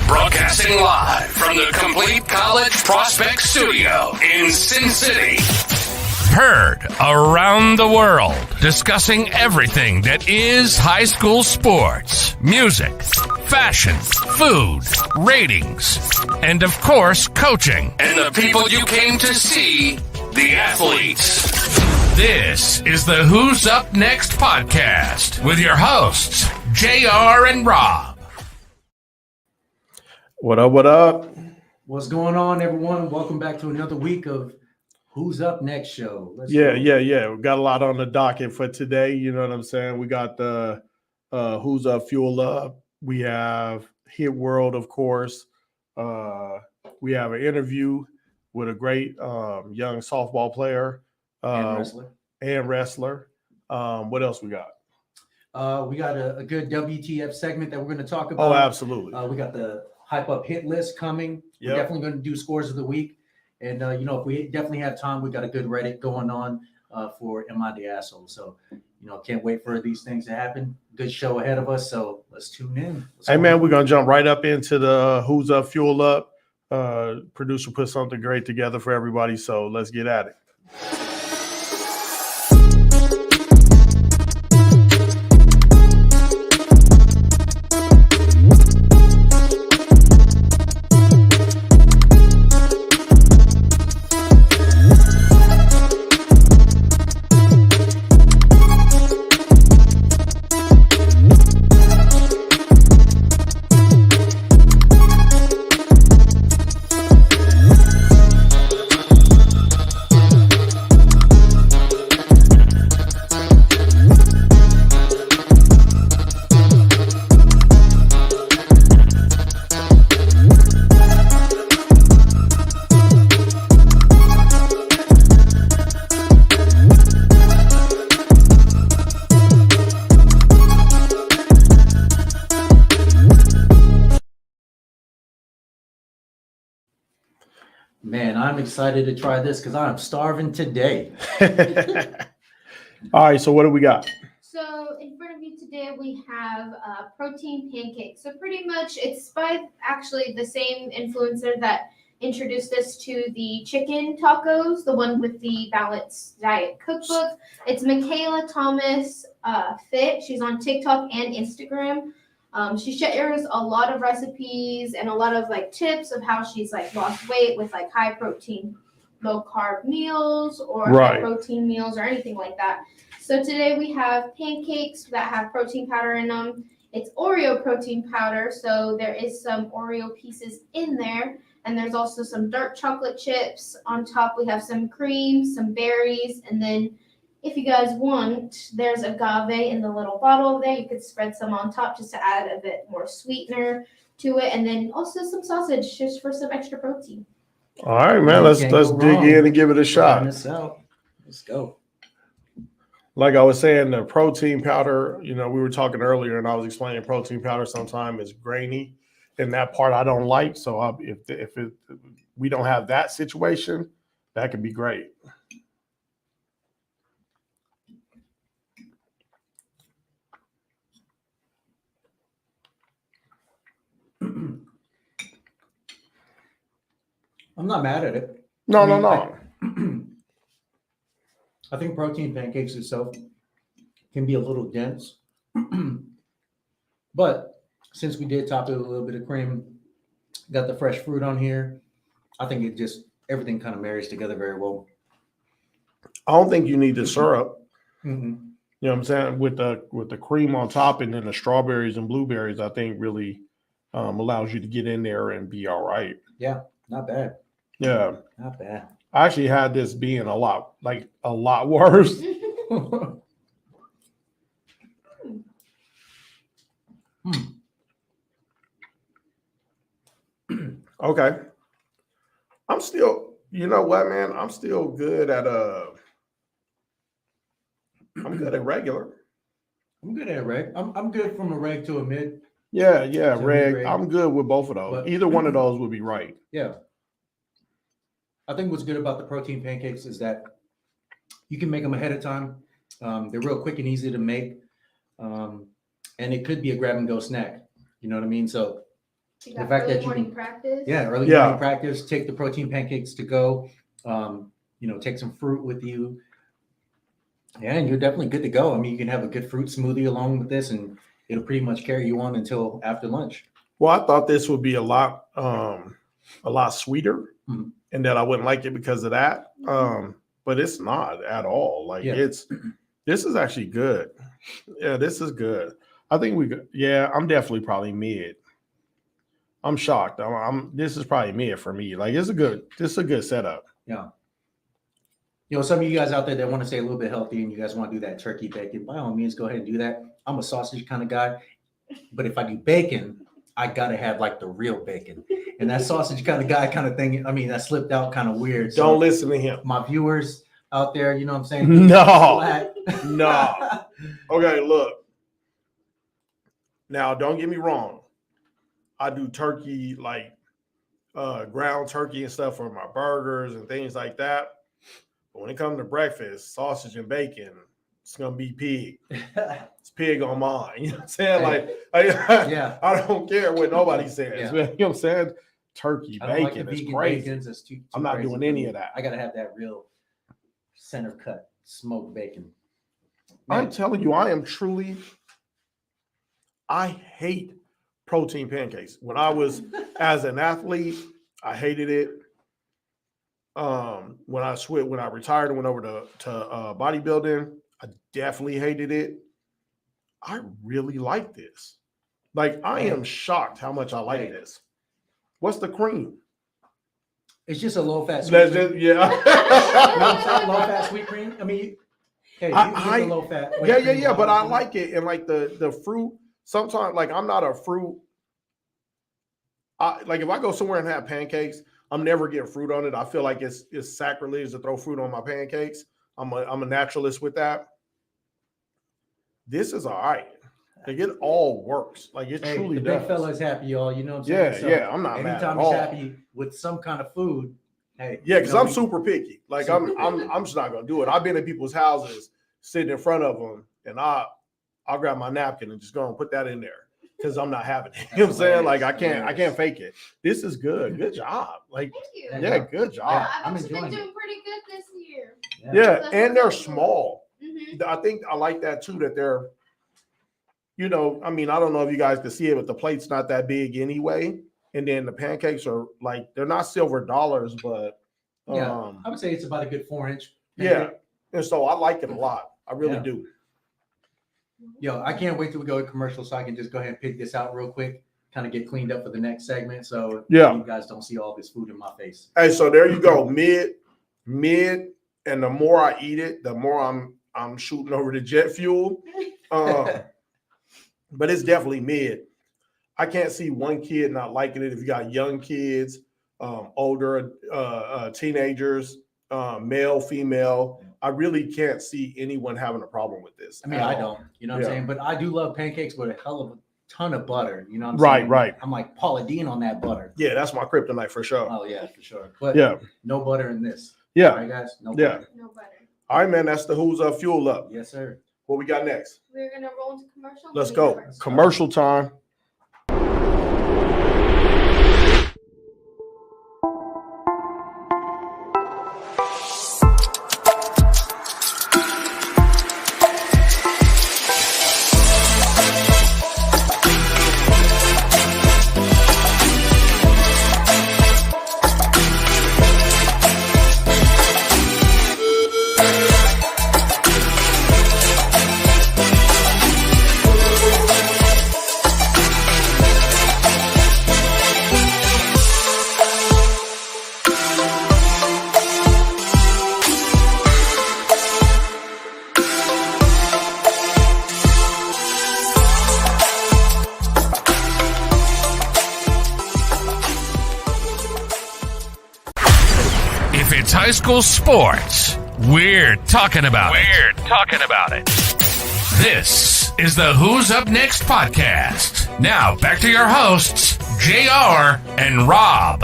Broadcasting live from the Complete College Prospect Studio in Sin City. Heard around the world, discussing everything that is high school sports, music, fashion, food, ratings, and of course, coaching. And the people you came to see, the athletes. This is the Who's Up Next podcast with your hosts, JR and Rob. What up, what up? What's going on, everyone? Welcome back to another week of Who's Up Next show. Yeah. We got a lot on the docket for today. You know what I'm saying? We got the Who's Up, Fuel Up. We have Hit World, of course. We have an interview with a great young softball player and wrestler. What else we got? We got a good WTF segment that we're going to talk about. Oh, absolutely. We got the Hype Up hit list coming. Yep. We're definitely going to do scores of the week. And, if we definitely have time, we got a good Reddit going on for Am I the Asshole? So, can't wait for these things to happen. Good show ahead of us. So let's tune in. Hey, man, we're going to jump right up into the Who's Up, Fuel Up. Producer put something great together for everybody. So let's get at it. Man, I'm excited to try this because I'm starving today. All right, so what do we got? So in front of you today, we have protein pancakes. So pretty much it's by actually the same influencer that introduced us to the chicken tacos, the one with the Balanced Diet cookbook. It's Michaela Thomas Fit. She's on TikTok and Instagram. She shares a lot of recipes and a lot of tips of how she's lost weight with high protein, low carb meals or high protein meals or anything like that. So today we have pancakes that have protein powder in them. It's Oreo protein powder, so there is some Oreo pieces in there, and there's also some dark chocolate chips. On top we have some cream, some berries, and then if you guys want, there's agave in the little bottle there. You could spread some on top just to add a bit more sweetener to it, and then also some sausage just for some extra protein. All right, man. Let's dig in and give it a shot. Let's go. Like I was saying, the protein powder, we were talking earlier and I was explaining protein powder sometimes is grainy, and that part I don't like. So if we don't have that situation, that could be great. I'm not mad at it. No. I think protein pancakes itself can be a little dense. But since we did top it with a little bit of cream, got the fresh fruit on here, I think everything kind of marries together very well. I don't think you need the syrup. Mm-hmm. You know what I'm saying? With the cream on top and then the strawberries and blueberries, I think really allows you to get in there and be all right. Yeah, not bad. Yeah. Not bad. I actually had this being a lot worse. Okay. I'm still, you know what, man? I'm still good at I'm good at regular. I'm good at reg. I'm good from a reg to a mid. Yeah, reg. I'm good with both of those. Either one of those would be right. Yeah. I think what's good about the protein pancakes is that you can make them ahead of time. They're real quick and easy to make. And it could be a grab and go snack. You know what I mean? So You The got fact early that you morning can- practice. Yeah, early Yeah. morning practice. Take the protein pancakes to go. Take some fruit with you. Yeah, and you're definitely good to go. I mean, you can have a good fruit smoothie along with this, and it'll pretty much carry you on until after lunch. Well, I thought this would be a lot sweeter, Mhm. and that I wouldn't like it because of that. But it's not at all. Like Yeah. this is actually good. Yeah, this is good. I think I'm definitely probably mid. I'm shocked. This is probably mid for me. Like this is a good setup. Yeah. Some of you guys out there that want to stay a little bit healthy and you guys want to do that turkey bacon, by all means, go ahead and do that. I'm a sausage kind of guy, but if I do bacon, I gotta have like the real bacon. And that sausage kind of guy kind of thing. I mean, that slipped out kind of weird. So Don't listen to him. my viewers out there, you know what I'm saying? No. No. Okay, look. Now, don't get me wrong. I do turkey, like ground turkey and stuff for my burgers and things like that. But when it comes to breakfast, sausage and bacon, it's gonna be pig. It's pig on mine. You know what I'm saying? Yeah. I don't care what nobody says. Yeah. You know what I'm saying? Turkey, I don't like bacon the is vegan crazy. bacons. It's too I'm not crazy doing for any me. of that. I gotta have that real center cut smoked bacon. I'm Man, telling you, I hate protein pancakes. When I was as an athlete, I hated it. When I retired and went over to bodybuilding, I definitely hated it. I really like this. Like I am shocked how much I like this. What's the cream? it's just a low fat sweet cream. Yeah. You know what I'm saying? Low fat sweet cream. I mean, hey, you I- can get the low fat. Yeah. But I like it. And like the fruit, sometimes like I'm not a fruit. Like if I go somewhere and have pancakes, I'm never getting fruit on it. I feel like it's sacrilege to throw fruit on my pancakes. I'm a naturalist with that. This is all right. Like it all works. Like it Hey, truly the does. big fella is happy, y'all. You know what I'm Yeah, saying? yeah. I'm not mad at anytime he's all. happy with some kind of food, hey. Yeah, because you know, I'm super picky. Like Super I'm just not gonna do it. I've been at people's houses, sitting in front of them, and I'll grab my napkin and just go and put that in there because I'm not having it. You know what I'm saying? Like I can't fake it. This is good. Good job. Like Thank you. Yeah. yeah, good job. Yeah. I've I'm actually been enjoying doing pretty good this year. Yeah, That's and they're what's cool. small. Mhm. I think I like that too. That they're, I mean, I don't know if you guys can see it, but the plate's not that big anyway. And then the pancakes are like they're not silver dollars, but Yeah. I would say it's about a good 4-inch. yeah. And so I like it a lot. I really Yeah. do. Yo, I can't wait till we go to commercial so I can just go ahead and pick this out real quick, kind of get cleaned up for the next segment. So Yeah. you guys don't see all this food in my face. Hey, so there you go, mid, and the more I eat it, the more I'm shooting over the jet fuel. But it's definitely mid. I can't see one kid not liking it. If you got young kids, older teenagers, male, female, I really can't see anyone having a problem with this. I mean, at I all. don't, you know what I'm Yeah. saying? But I do love pancakes with a hell of a ton of butter. You know what I'm Right, saying? right. I'm like Paula Dean on that butter. Yeah, that's my kryptonite for sure. Oh, yeah, for sure. But Yeah, no butter in this. All yeah, right, guys? No yeah. butter. No butter. All right, man. That's the Who's Up Fuel Up. Yes, sir. What we got next? We're gonna roll into commercial. Let's Let me go. first. Commercial time. If it's high school sports, we're talking about it. This is the Who's Up Next podcast. Now, back to your hosts, JR and Rob.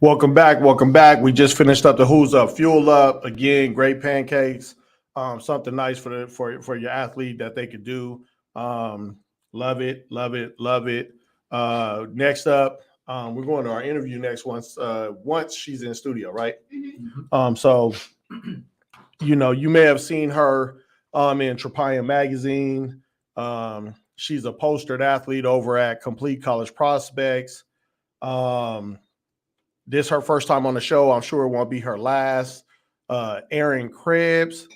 Welcome back. Welcome back. We just finished up the Who's Up Fuel Up. Again, great pancakes. something nice for your athlete that they could do. Love it, love it, love it. Next up, we're going to our interview next once she's in studio, right? So you may have seen her in Trapian Magazine. She's a postered athlete over at Complete College Prospects. This her first time on the show. I'm sure it won't be her last. Aaron Krebs,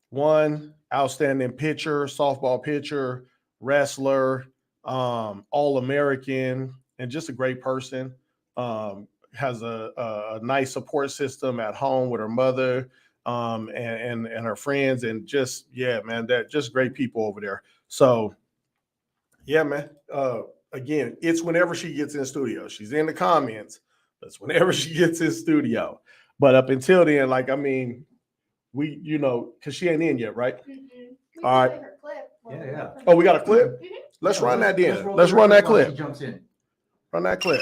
one outstanding pitcher, softball pitcher, wrestler, All-American, and just a great person. Has a nice support system at home with her mother and her friends, and just, yeah, man, that just great people over there. So, yeah, man. Again, it's whenever she gets in studio. She's in the comments. That's whenever she gets in studio. But up until then, we, because she ain't in yet, right? We All right. can play her clip. Yeah. Oh, we got a clip? Mhm. Let's run that then. roll Let's the run that while clip. She jumps in. Run that clip.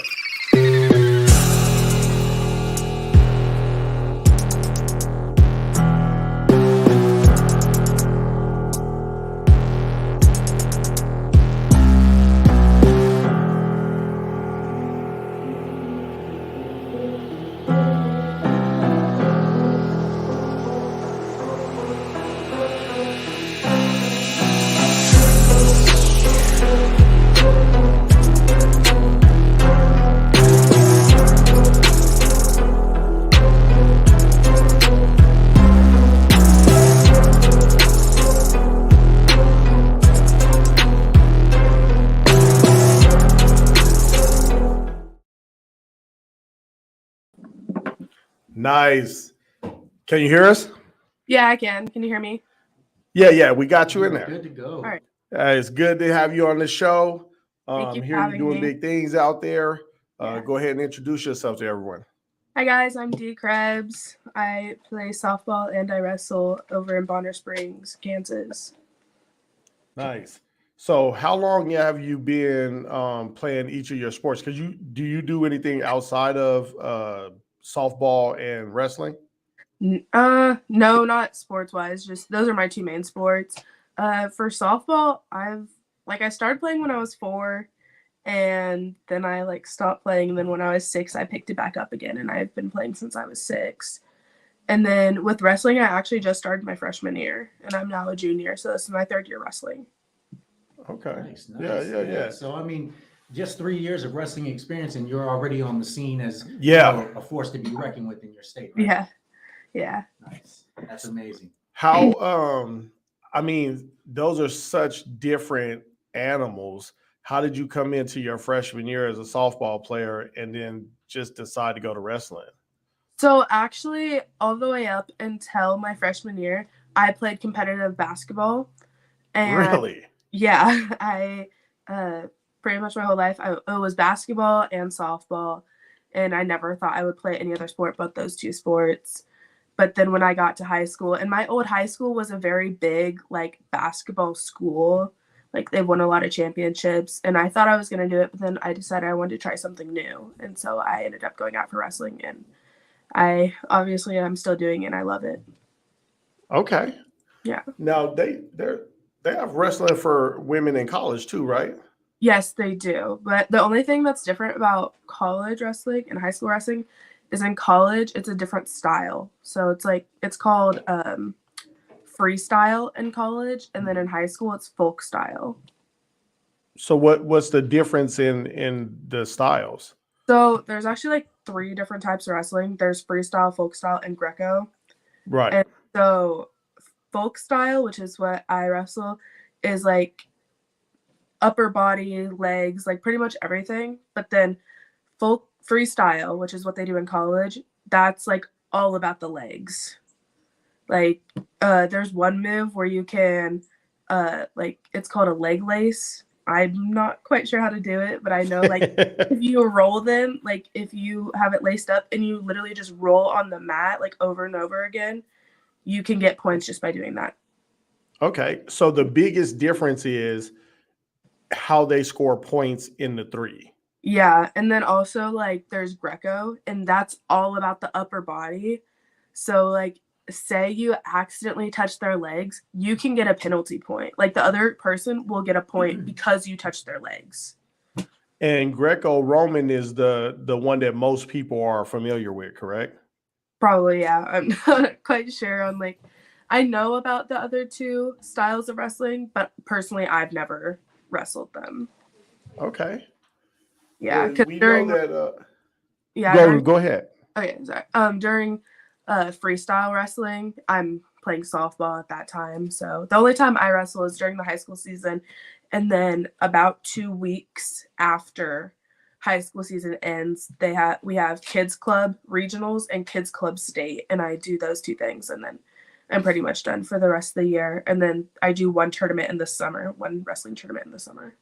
Nice. Can you hear us? Yeah, I can. Can you hear me? Yeah, we got you in there. Good to go. All right. It's good to have you on the show. Thank you for Here you're having doing me. big things out there. Yeah. Go ahead and introduce yourself to everyone. Hi guys, I'm Dee Krebs. I play softball and I wrestle over in Bonner Springs, Kansas. Nice. So how long have you been playing each of your sports? Do you do anything outside of softball and wrestling? No, not sports wise. Just those are my two main sports. For softball, I started playing when I was 4, and then I stopped playing. And then when I was 6, I picked it back up again, and I've been playing since I was 6. And then with wrestling, I actually just started my freshman year, and I'm now a junior, so this is my 3rd year wrestling. Okay. Nice. Yeah. So, just 3 years of wrestling experience, and you're already on the scene as a force to be reckoned with in your state, right? Yeah. Nice. That's amazing. How those are such different animals. How did you come into your freshman year as a softball player and then just decide to go to wrestling? So actually, all the way up until my freshman year, I played competitive basketball. And Really? yeah, I pretty much my whole life, it was basketball and softball. And I never thought I would play any other sport but those 2 sports. But then when I got to high school, and my old high school was a very big basketball school. They won a lot of championships, and I thought I was going to do it, but then I decided I wanted to try something new. And so I ended up going out for wrestling, and I'm still doing it, and I love it. Okay. Yeah. Now they have wrestling for women in college too, right? Yes, they do. But the only thing that's different about college wrestling and high school wrestling is in college, it's a different style. So it's called freestyle in college, and then in high school it's folk style. So what's the difference in the styles? So there's actually 3 different types of wrestling. There's freestyle, folk style, and Greco. Right. And so folk style, which is what I wrestle, is upper body, legs, pretty much everything. But then folk freestyle, which is what they do in college, that's all about the legs. There's one move where you can it's called a leg lace. I'm not quite sure how to do it, but I know if you roll them, if you have it laced up and you literally just roll on the mat over and over again, you can get points just by doing that. Okay. So the biggest difference is how they score points in the 3. Yeah, and then also there's Greco, and that's all about the upper body. So say you accidentally touch their legs, you can get a penalty point. Like the other person will get a point because you touched their legs. And Greco-Roman is the one that most people are familiar with, correct? Probably, yeah. I'm not quite sure on like, I know about the other two styles of wrestling, but personally, I've never wrestled them. Okay. Yeah, And because we during know that. yeah, Go ahead. okay, sorry. During freestyle wrestling, I'm playing softball at that time. So the only time I wrestle is during the high school season, and then about 2 weeks after high school season ends, we have kids club regionals and kids club state, and I do those two things, and then I'm pretty much done for the rest of the year. And then I do one tournament in the summer, one wrestling tournament in the summer.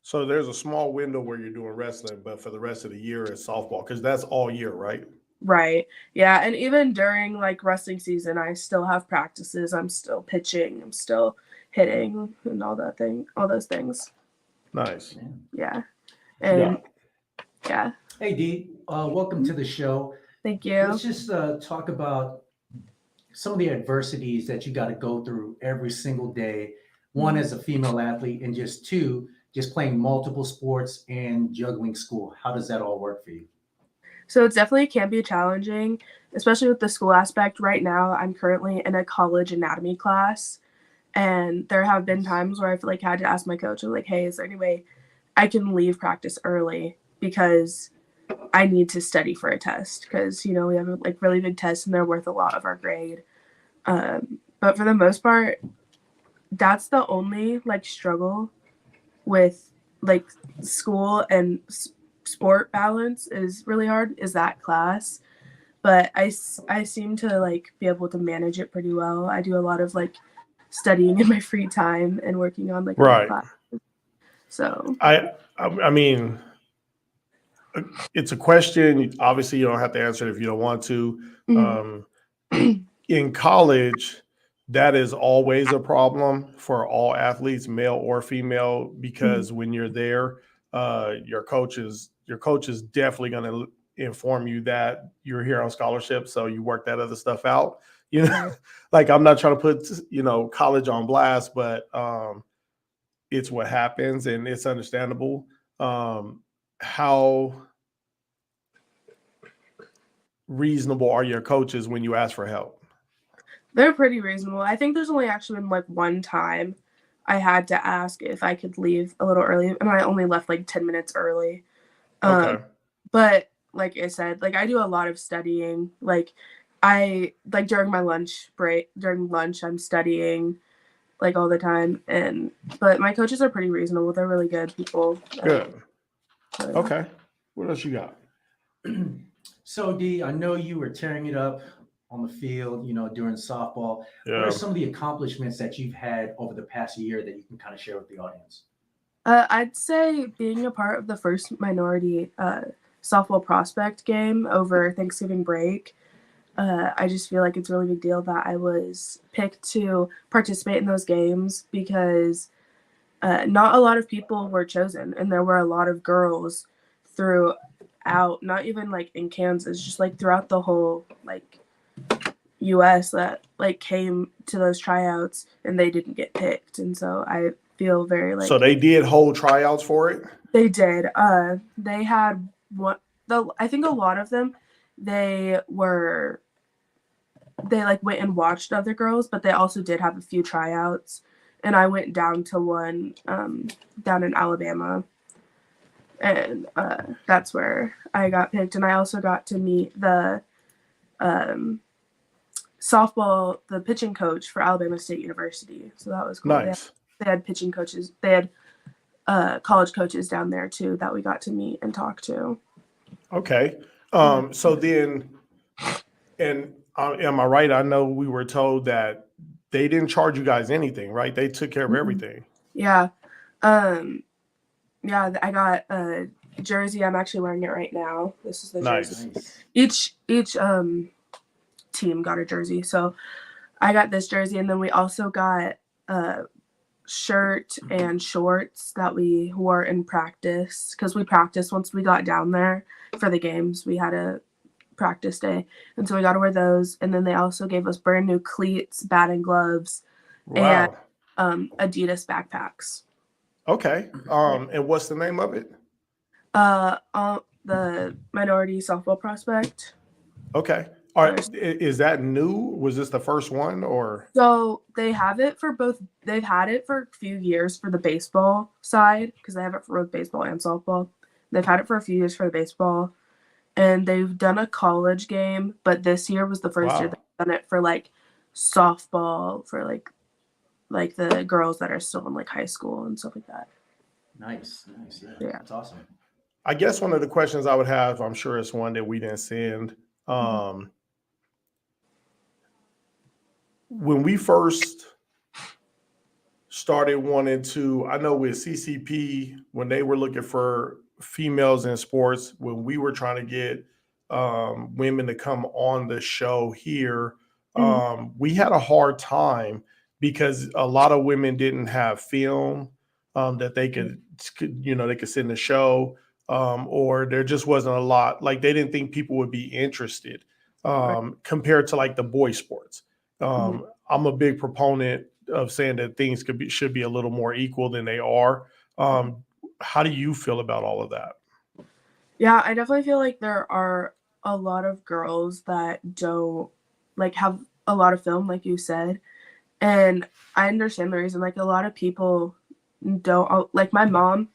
So there's a small window where you're doing wrestling, but for the rest of the year it's softball because that's all year, right? Right. Yeah. And even during like wrestling season, I still have practices. I'm still pitching. I'm still hitting and all those things. Nice. Yeah. And yeah. Hey, Dee, welcome to the show. Thank you. Let's just talk about some of the adversities that you got to go through every single day. One, as a female athlete, and just two, just playing multiple sports and juggling school. How does that all work for you? So it definitely can be challenging, especially with the school aspect. Right now, I'm currently in a college anatomy class, and there have been times where I've like had to ask my coach, like, "Hey, is there any way I can leave practice early because I need to study for a test?" Because we have like really big tests and they're worth a lot of our grade. But for the most part, that's the only like struggle with like school and sport balance is really hard, is that class. But I seem to like be able to manage it pretty well. I do a lot of like studying in my free time and working on like Right. classes. So I mean, it's a question. Obviously, you don't have to answer it if you don't want to. In college, that is always a problem for all athletes, male or female, because when you're there, your coach is definitely going to inform you that you're here on scholarship, so you work that other stuff out. Like I'm not trying to put college on blast, but it's what happens, and it's understandable. How reasonable are your coaches when you ask for help? They're pretty reasonable. I think there's only actually been like one time I had to ask if I could leave a little early, and I only left like 10 minutes early. Okay. But like I said, like I do a lot of studying. Like during my lunch break, during lunch, I'm studying like all the time. But my coaches are pretty reasonable. They're really good people. Good. Okay. What else you got? So, Dee, I know you were tearing it up on the field, during softball. Yeah. What are some of the accomplishments that you've had over the past year that you can kind of share with the audience? I'd say being a part of the first minority softball prospect game over Thanksgiving break. I just feel like it's a really big deal that I was picked to participate in those games because not a lot of people were chosen, and there were a lot of girls throughout, not even like in Kansas, just like throughout the whole like US that like came to those tryouts and they didn't get picked. And so I feel very like. So they did hold tryouts for it? They did. They had I think a lot of them, they like went and watched other girls, but they also did have a few tryouts. And I went down to one down in Alabama, and that's where I got picked. And I also got to meet the the pitching coach for Alabama State University. So that was cool. Nice. They had pitching coaches. They had college coaches down there too that we got to meet and talk to. Okay. So then, and am I right? I know we were told that they didn't charge you guys anything, right? They took care of everything. Yeah. Yeah, I got a jersey. I'm actually wearing it right now. This is the jersey. Nice. Each team got a jersey. So I got this jersey, and then we also got a shirt and shorts that we wore in practice because we practiced once we got down there for the games. We had to practice day. And so we got to wear those. And then they also gave us brand new cleats, batting gloves, Wow. Adidas backpacks. Okay. And what's the name of it? The minority softball prospect. Okay. All right. Is that new? Was this the first one or? So they have it for both. They've had it for a few years for the baseball side because they have it for both baseball and softball. They've had it for a few years for the baseball, and they've done a college game. But this year was the first year they've done it for like softball for like the girls that are still in like high school and stuff like that. Nice. Yeah. That's awesome. I guess one of the questions I would have, I'm sure it's one that we didn't send. When we first started wanting to, I know with CCP, when they were looking for females in sports, when we were trying to get women to come on the show here, we had a hard time because a lot of women didn't have film that they could they could sit in the show, or there just wasn't a lot. Like they didn't think people would be interested compared to like the boy sports. I'm a big proponent of saying that things should be a little more equal than they are. How do you feel about all of that? Yeah, I definitely feel like there are a lot of girls that don't like have a lot of film, like you said. And I understand the reason. Like a lot of people don't like my mom.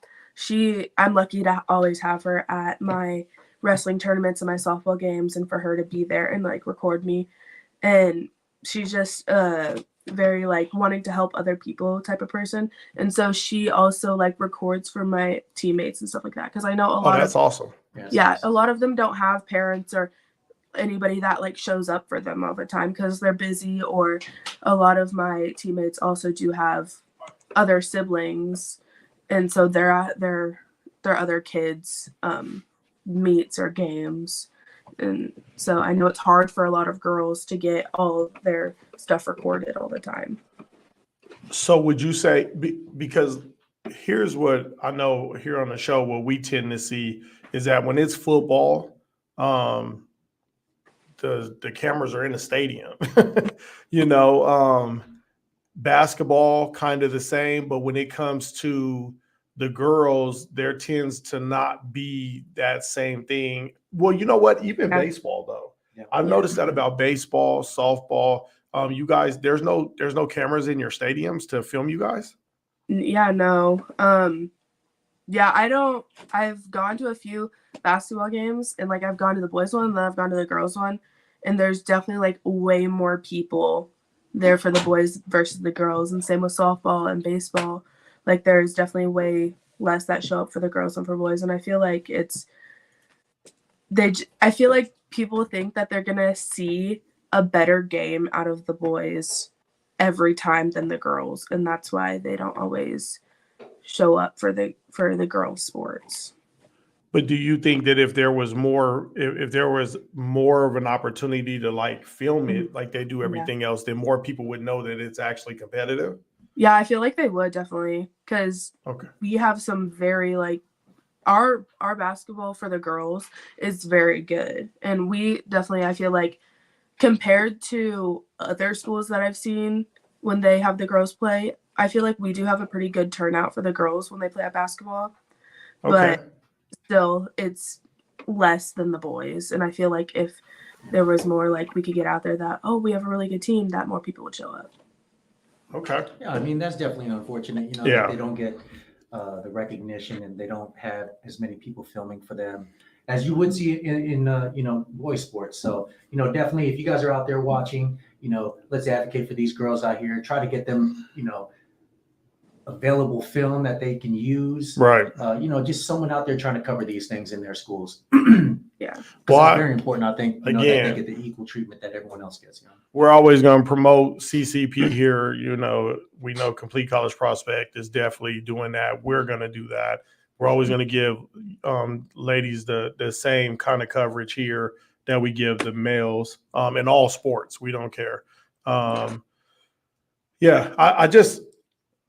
I'm lucky to always have her at my wrestling tournaments and my softball games, and for her to be there and like record me. And she's just very like wanting to help other people type of person. And so she also like records for my teammates and stuff like that. Because I know a lot that's awesome. Yeah, a lot of them don't have parents or anybody that like shows up for them all the time because they're busy, or a lot of my teammates also do have other siblings, and so they're at their other kids meets or games. And so I know it's hard for a lot of girls to get all of their stuff recorded all the time. So would you say, because here's what I know here on the show, what we tend to see is that when it's football, the cameras are in the stadium. Basketball kind of the same, but when it comes to the girls, there tends to not be that same thing. Well, you know what? Even baseball, though, I've noticed that about baseball, softball. You guys, there's no cameras in your stadiums to film you guys. Yeah, no. I've gone to a few basketball games, and like I've gone to the boys one, and then I've gone to the girls one, and there's definitely like way more people there for the boys versus the girls, and same with softball and baseball. Like there's definitely way less that show up for the girls than for boys, and I feel like I feel like people think that they're gonna see a better game out of the boys every time than the girls, and that's why they don't always show up for the girls' sports. But do you think that if there was more of an opportunity to like film it like they do everything else, then more people would know that it's actually competitive? Yeah, I feel like they would definitely, because we have some very like our basketball for the girls is very good, and we definitely, I feel like compared to other schools that I've seen when they have the girls play, I feel like we do have a pretty good turnout for the girls when they play at basketball. But still, it's less than the boys, and I feel like if there was more like we could get out there that we have a really good team, that more people would show up. Okay. Yeah, I mean that's definitely unfortunate. That they don't get the recognition, and they don't have as many people filming for them as you would see in boys sports. So definitely, if you guys are out there watching, let's advocate for these girls out here. Try to get them available film that they can use. Right. Just someone out there trying to cover these things in their schools. Yeah. Well, it's very important, I think, that again, they get the equal treatment that everyone else gets. We're always going to promote CCP here. We know Complete College Prospect is definitely doing that. We're going to do that. We're always going to give ladies the same kind of coverage here that we give the males in all sports. We don't care.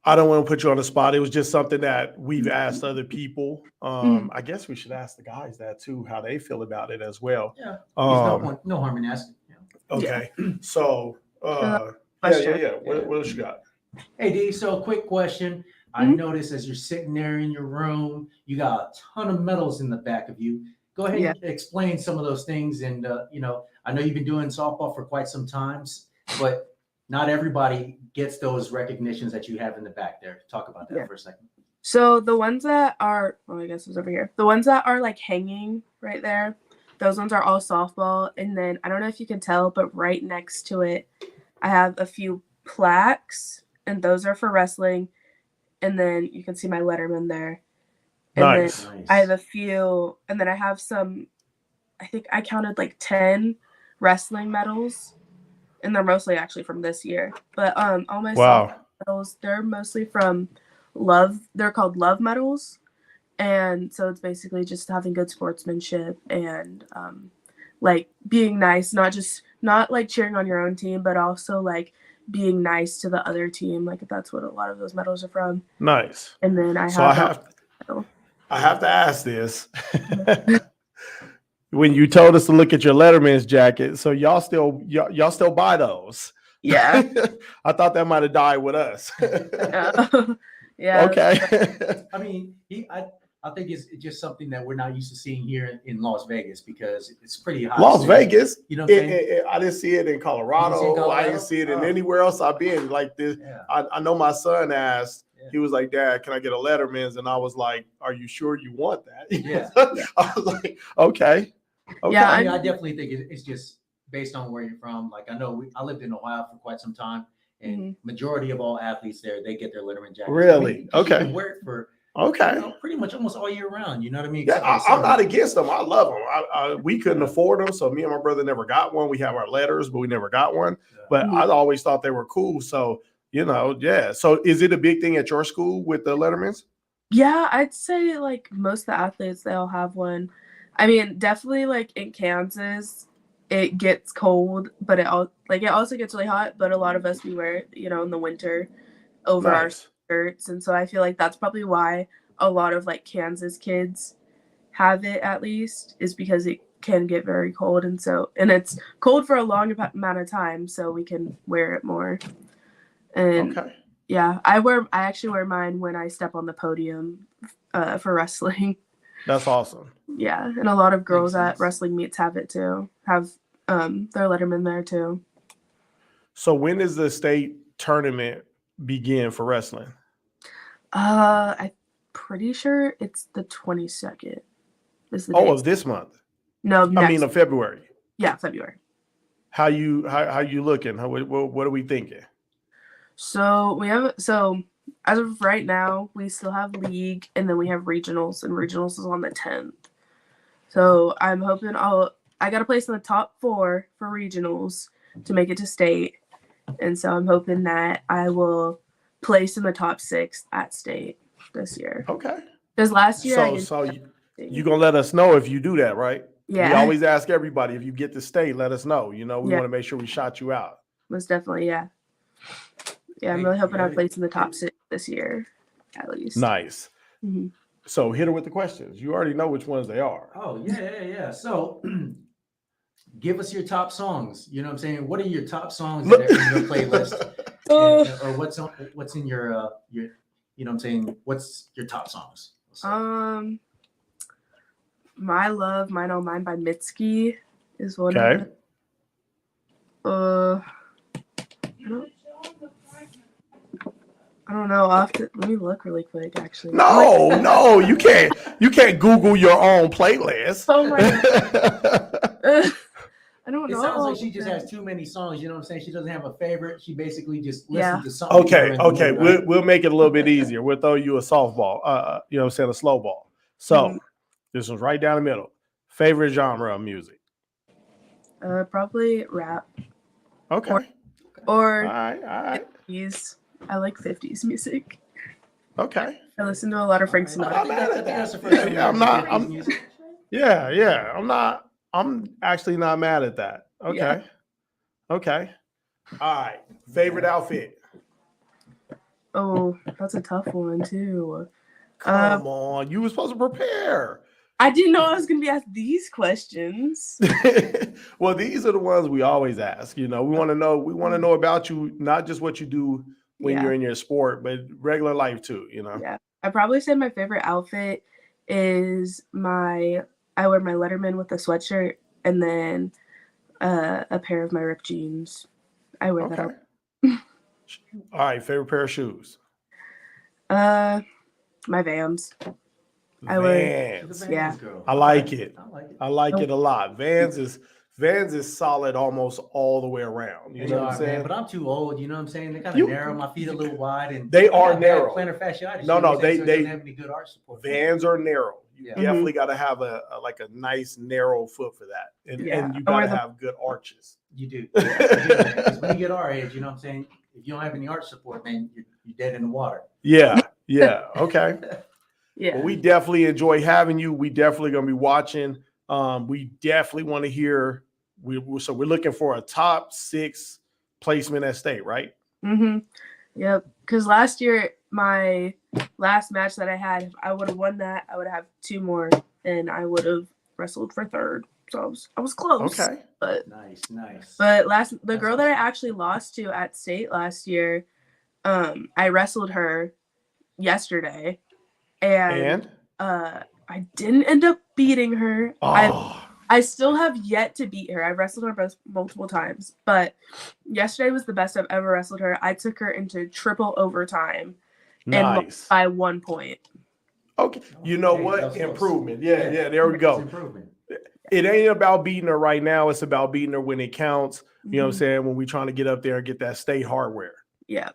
I don't want to put you on the spot. It was just something that we've asked other people. I guess we should ask the guys that too, how they feel about it as well. Yeah. Um, No harm in asking. Yeah. okay. So, yeah. Question. What else you got? Hey D, so quick question. I Mhm. noticed as you're sitting there in your room, you got a ton of medals in the back of you. Go ahead and explain some of those things. And I know you've been doing softball for quite some times, but not everybody gets those recognitions that you have in the back there. Talk about that for a second. So the ones that are, I guess it's over here. The ones that are like hanging right there, those ones are all softball. And then I don't know if you can tell, but right next to it, I have a few plaques, and those are for wrestling. And then you can see my Letterman there. And Nice. then I have a few, and then I have some, I think I counted like 10 wrestling medals. And they're mostly actually from this year. But all my softball medals, they're mostly from Love. They're called Love medals. And so it's basically just having good sportsmanship and like being nice, not like cheering on your own team, but also like being nice to the other team. Like that's what a lot of those medals are from. Nice. And then I have to ask this. When you told us to look at your Letterman's jacket, so y'all still buy those? Yeah. I thought that might have died with us. Yeah. Okay. I mean, I think it's just something that we're not used to seeing here in Las Vegas because it's pretty hot. Las Vegas, you know what I'm saying? I didn't see it in Colorado. I didn't see it in anywhere else I've been. Like this, I know my son asked. He was like, "Dad, can I get a Letterman's?" And I was like, "Are you sure you want that?" Yeah. I was like, "Okay." Yeah, I mean, I definitely think it's just based on where you're from. Like I know I lived in Ohio for quite some time, and majority of all athletes there, they get their Letterman jackets. Really? I mean, okay. You can wear it for pretty much almost all year round. You know what I mean? Yeah, I'm not against them. I love them. We couldn't afford them, so me and my brother never got one. We have our letters, but we never got one. But I always thought they were cool. So yeah. So is it a big thing at your school with the Lettermans? Yeah, I'd say like most of the athletes, they all have one. I mean, definitely like in Kansas, it gets cold, but it also gets really hot. But a lot of us, we wear it, in the winter over our shirts. And so I feel like that's probably why a lot of like Kansas kids have it, at least, is because it can get very cold. And it's cold for a long amount of time, so we can wear it more. And yeah, I actually wear mine when I step on the podium for wrestling. That's awesome. Yeah, and a lot of girls at wrestling meets have it too. Have their Letterman there too. So when does the state tournament begin for wrestling? I'm pretty sure it's the 22nd. Of this month? No, of February. Yeah, February. How you looking? What are we thinking? So as of right now, we still have league, and then we have regionals, and regionals is on the 10th. So I'm hoping I got a place in the top 4 for regionals to make it to state, and so I'm hoping that I will place in the top 6 at state this year. Okay. Because last year, you gonna let us know if you do that, right? Yeah. We always ask everybody, if you get to state, let us know. We want to make sure we shot you out. Most definitely, yeah. Yeah, I'm really hoping I place in the top 6 this year, at least. Nice. Mm-hmm. So hit her with the questions. You already know which ones they are. Oh, yeah. So give us your top songs. You know what I'm saying? What are your top songs that are in your playlist? Or what's in your you know what I'm saying? What's your top songs? My Love, Mine All Mine by Mitski is one. Okay. I don't know. I'll have to let me look really quick. Actually, no, you can't. You can't Google your own playlist. Oh my God. I don't know. It sounds like she just has too many songs. You know what I'm saying? She doesn't have a favorite. She basically just listens to something. Okay. We'll make it a little bit easier. We'll throw you a softball. You know what I'm saying? A slow ball. So this one's right down the middle. Favorite genre of music? Probably rap. Okay. Or all right. 50s. I like 50s music. Okay. I listen to a lot of Frank Sinatra. I'm actually not mad at that. Okay. Yeah. Okay. All right. Favorite outfit? Oh, that's a tough one too. Come on, you were supposed to prepare. I didn't know I was going to be asked these questions. Well, these are the ones we always ask. You know, we want to know about you, not just what you do when Yeah. you're in your sport, but regular life too. You know. Yeah. I probably say my favorite outfit is I wear my Letterman with a sweatshirt and then a pair of my ripped jeans. I wear that Okay. up. All right. Favorite pair of shoes. My Vans. I wear- Vans. The Vans Yeah. girl. I like it. I like it. I like it a lot. Vans is solid almost all the way around. You They know what are, I'm saying? man, but I'm too old. You know what I'm saying? They kind You- of narrow. My feet a little wide, and They I are got bad narrow. plantar fasciitis. No, you know no, what I'm saying? So it they- doesn't have any good arch support. Vans are narrow. You Yeah. definitely got to have a nice narrow foot for that, and Yeah, you I got wear to the- have good arches. You do. Because when you get our age, you know what I'm saying? If you don't have any arch support, man, you're dead in the water. Yeah, yeah, okay. Yeah. Well, we definitely enjoy having you. We definitely gonna be watching. We definitely want to hear. So we're looking for a top 6 placement at state, right? Mm-hmm. Yep. Because last year, my last match that I had, if I would have won that, I would have 2 more, and I would have wrestled for 3rd. So I was close. Okay. Nice, nice. But the That's girl that I awesome. actually lost to at state last year, I wrestled her yesterday, and I didn't end up beating her. Oh, I still have yet to beat her. I've wrestled her multiple times, but yesterday was the best I've ever wrestled her. I took her into triple overtime and nice. lost by 1 point. Okay. You know Hey, what? that was close. Improvement. Yeah, there we It's go. improvement. It ain't about beating her right now. It's about beating her when it counts. You know what I'm Mhm. saying? When we trying to get up there and get that state hardware. Yeah.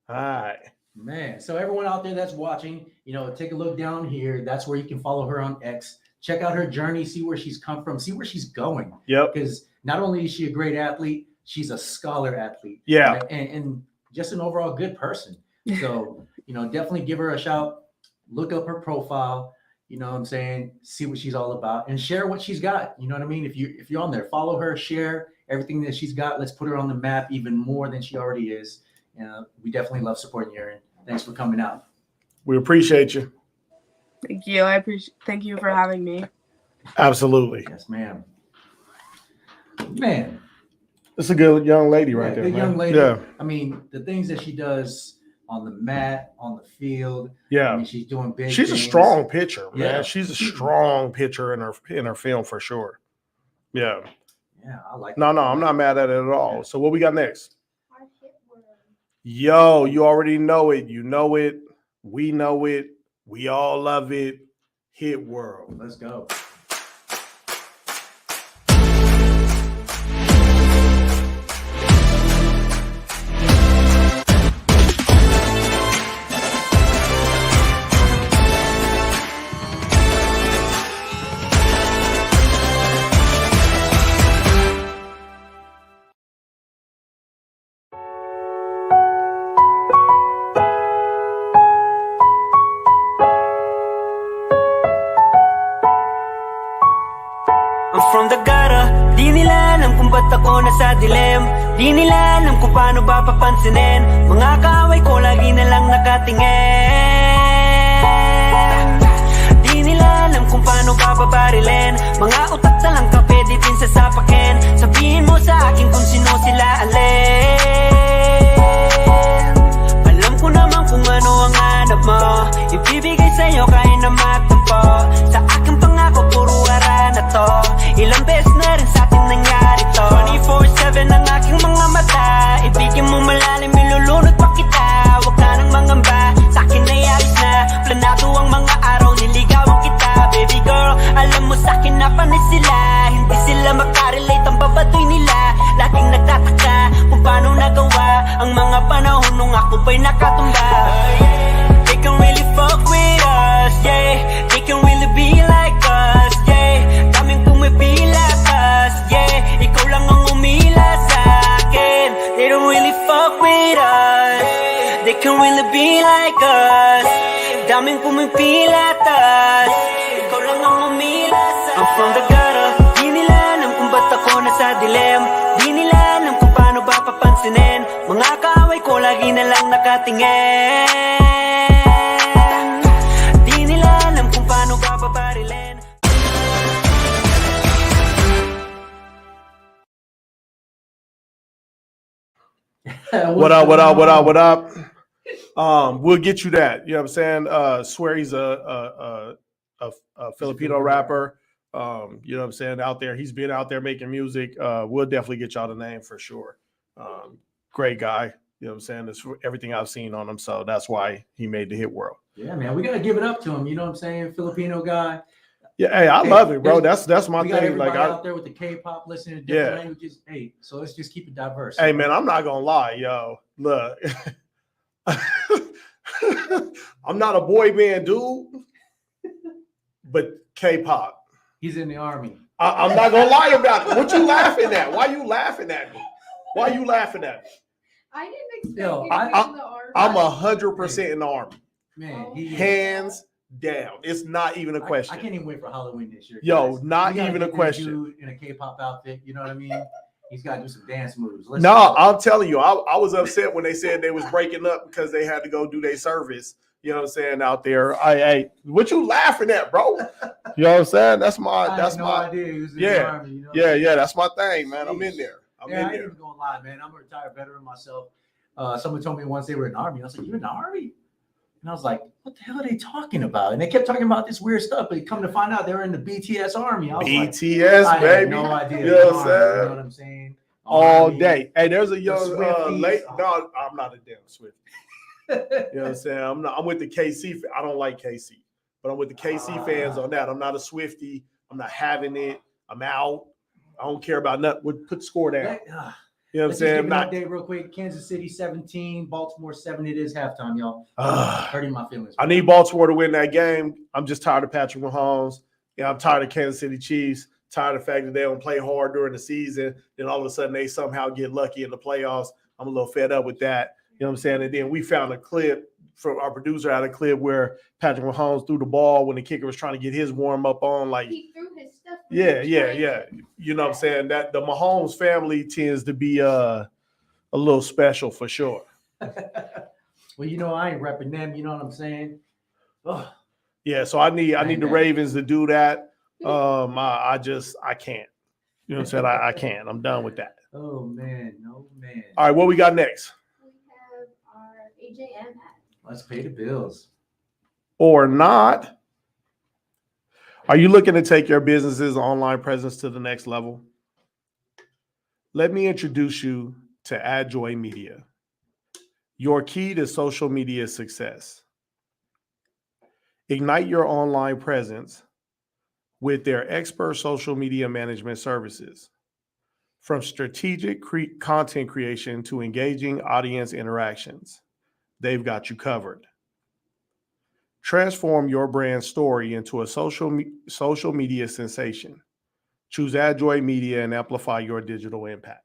All right. Man, so everyone out there that's watching, you know, take a look down here. That's where you can follow her on X. Check out her journey, see where she's come from, see where she's going. Yep. Because not only is she a great athlete, she's a scholar athlete. Yeah. And just an overall good person. So, you know, definitely give her a shout. Look up her profile. You know what I'm saying? See what she's all about and share what she's got. You know what I mean? If you're on there, follow her, share everything that she's got. Let's put her on the map even more than she already is. We definitely love supporting you, Erin. Thanks for coming out. We appreciate you. Thank you. Thank you for having me. Absolutely. Yes, ma'am. Man, It's a good young lady right yeah, there. good man. young lady. Yeah. I mean, the things that she does on the mat, on the field. I Yeah. mean, she's doing big. She's a things. strong pitcher, man. Yeah. She's a strong pitcher in her film for sure. Yeah. Yeah, I like. No, it. I'm not mad at it at all. Yeah. So what we got next? Our hit word. Yo, you already know it. You know it. We know it. We all love it. Hit world. Let's go. I'm from the gutter. Di nila alam kung ba't ako nasa dilim. Di nila alam kung paano ba papansinin. Mga kaaway ko lagi na lang nakatingin. Di nila alam kung paano ba babarilin. Mga utak na lang kape di din sasapakin. Sabihin mo sa akin kung sino sila alin. Alam ko naman kung ano ang hanap mo. Ibibigay sa'yo kahit na magtampo. Sa aking pangako puro ara na to. Ilang beses na rin sa'tin nangyari to. 24/7 ang aking mga mata. Ibigyan mo malalim, ilulunod pa kita. Huwag ka nang mangamba, sa'kin ay ayos na. Planado ang mga araw, niligawan kita. Baby girl, alam mo sa'kin na panis sila. Hindi sila makarelate, ang babadoy nila. Laging nagtataka kung paano nagawa ang mga panahon nung ako pa'y nakatumba. They can really fuck with us, yeah. They can really be like us, yeah. Daming pumipila us, yeah. Ikaw lang ang umila sa'kin. They don't really fuck with us. They can really be like us. Daming pumipila us. Ikaw lang ang umila sa'kin. I'm from the gutter. Di nila alam kung ba't ako nasa dilim. Di nila alam kung paano ba papan pansinin. Mga kaaway ko lagi na lang nakatingin. Di nila alam kung paano ka babarilin. What up? We'll get you that. You know what I'm saying? Swear he's a Filipino rapper. You know what I'm saying? Out there, he's been out there making music. We'll definitely get y'all the name for sure. Great guy. You know what I'm saying? That's everything I've seen on him. So that's why he made the hit world. Yeah, man, we gotta give it up to him. You know what I'm saying? Filipino guy. Yeah, hey, I love it, bro. That's my We got thing. everybody Like, out there with the K-pop listening to different Yeah. languages. Hey, so let's just keep it diverse. hey, man, I'm not gonna lie, yo. Look, I'm not a boy band dude, but K-pop. He's in the army. I'm not gonna lie about it. What you laughing at? Why you laughing at me? Why you laughing at me? I didn't expect Yo, you to be in the army. I'm 100% in the army, Man, Oh. he hands down. It's not even a I question. can't even wait for Halloween this year. Yo, guys. not We gotta even a get this question. dude in a K-pop outfit, you know what I mean? He's got to do some dance moves. Let's No, go. I'm telling you, I was upset when they said they was breaking up because they had to go do their service. You know what I'm saying out there. What you laughing at, bro? You know what I'm saying? That's I that's had no my idea he was in yeah, the army. You know? yeah. That's my thing, man. I'm in there. I'm Yeah, I in ain't there. even gonna lie, man. I'm a retired veteran myself. Someone told me once they were in the army. I was like, "You in the army?" And I was like, "What the hell are they talking about?" And they kept talking about this weird stuff. But come to find out, they were in the BTS army. I was like, BTS, I had baby. no idea. You know what I'm You saying? know what I'm saying? All Army. day. Hey, there's a young Swifties. late. No, I'm not a damn Swift. You know what I'm saying? I'm with the KC. I don't like KC, but I'm with the KC fans on that. I'm not a Swiftie. I'm not having it. I'm out. I don't care about nothing. Put the score down. You know what I'm Let's just saying? give I'm an not. update real quick. Kansas City 17, Baltimore 7. It is halftime, y'all. Ah. Hurting my feelings. I need Baltimore to win that game. I'm just tired of Patrick Mahomes. Yeah, I'm tired of Kansas City Chiefs. Tired of the fact that they don't play hard during the season. Then all of a sudden they somehow get lucky in the playoffs. I'm a little fed up with that. You know what I'm saying? And then we found a clip from our producer, had a clip where Patrick Mahomes threw the ball when the kicker was trying to get his warm up on. Like, He threw his stuff. yeah. You know what I'm saying? That the Mahomes family tends to be a little special for sure. Well, you know, I ain't repping them. You know what I'm saying? Ugh. Yeah, so I need the Amen. Ravens to do that. I can't. You know what I'm saying? I can't. I'm done with that. Oh man, no man. All right, what we got next? We have our AJ and Pat. Let's pay the bills. Or not? Are you looking to take your business's online presence to the next level? Let me introduce you to AdJoy Media, your key to social media success. Ignite your online presence with their expert social media management services. From strategic content creation to engaging audience interactions, they've got you covered. Transform your brand story into a social media sensation. Choose AdJoy Media and amplify your digital impact.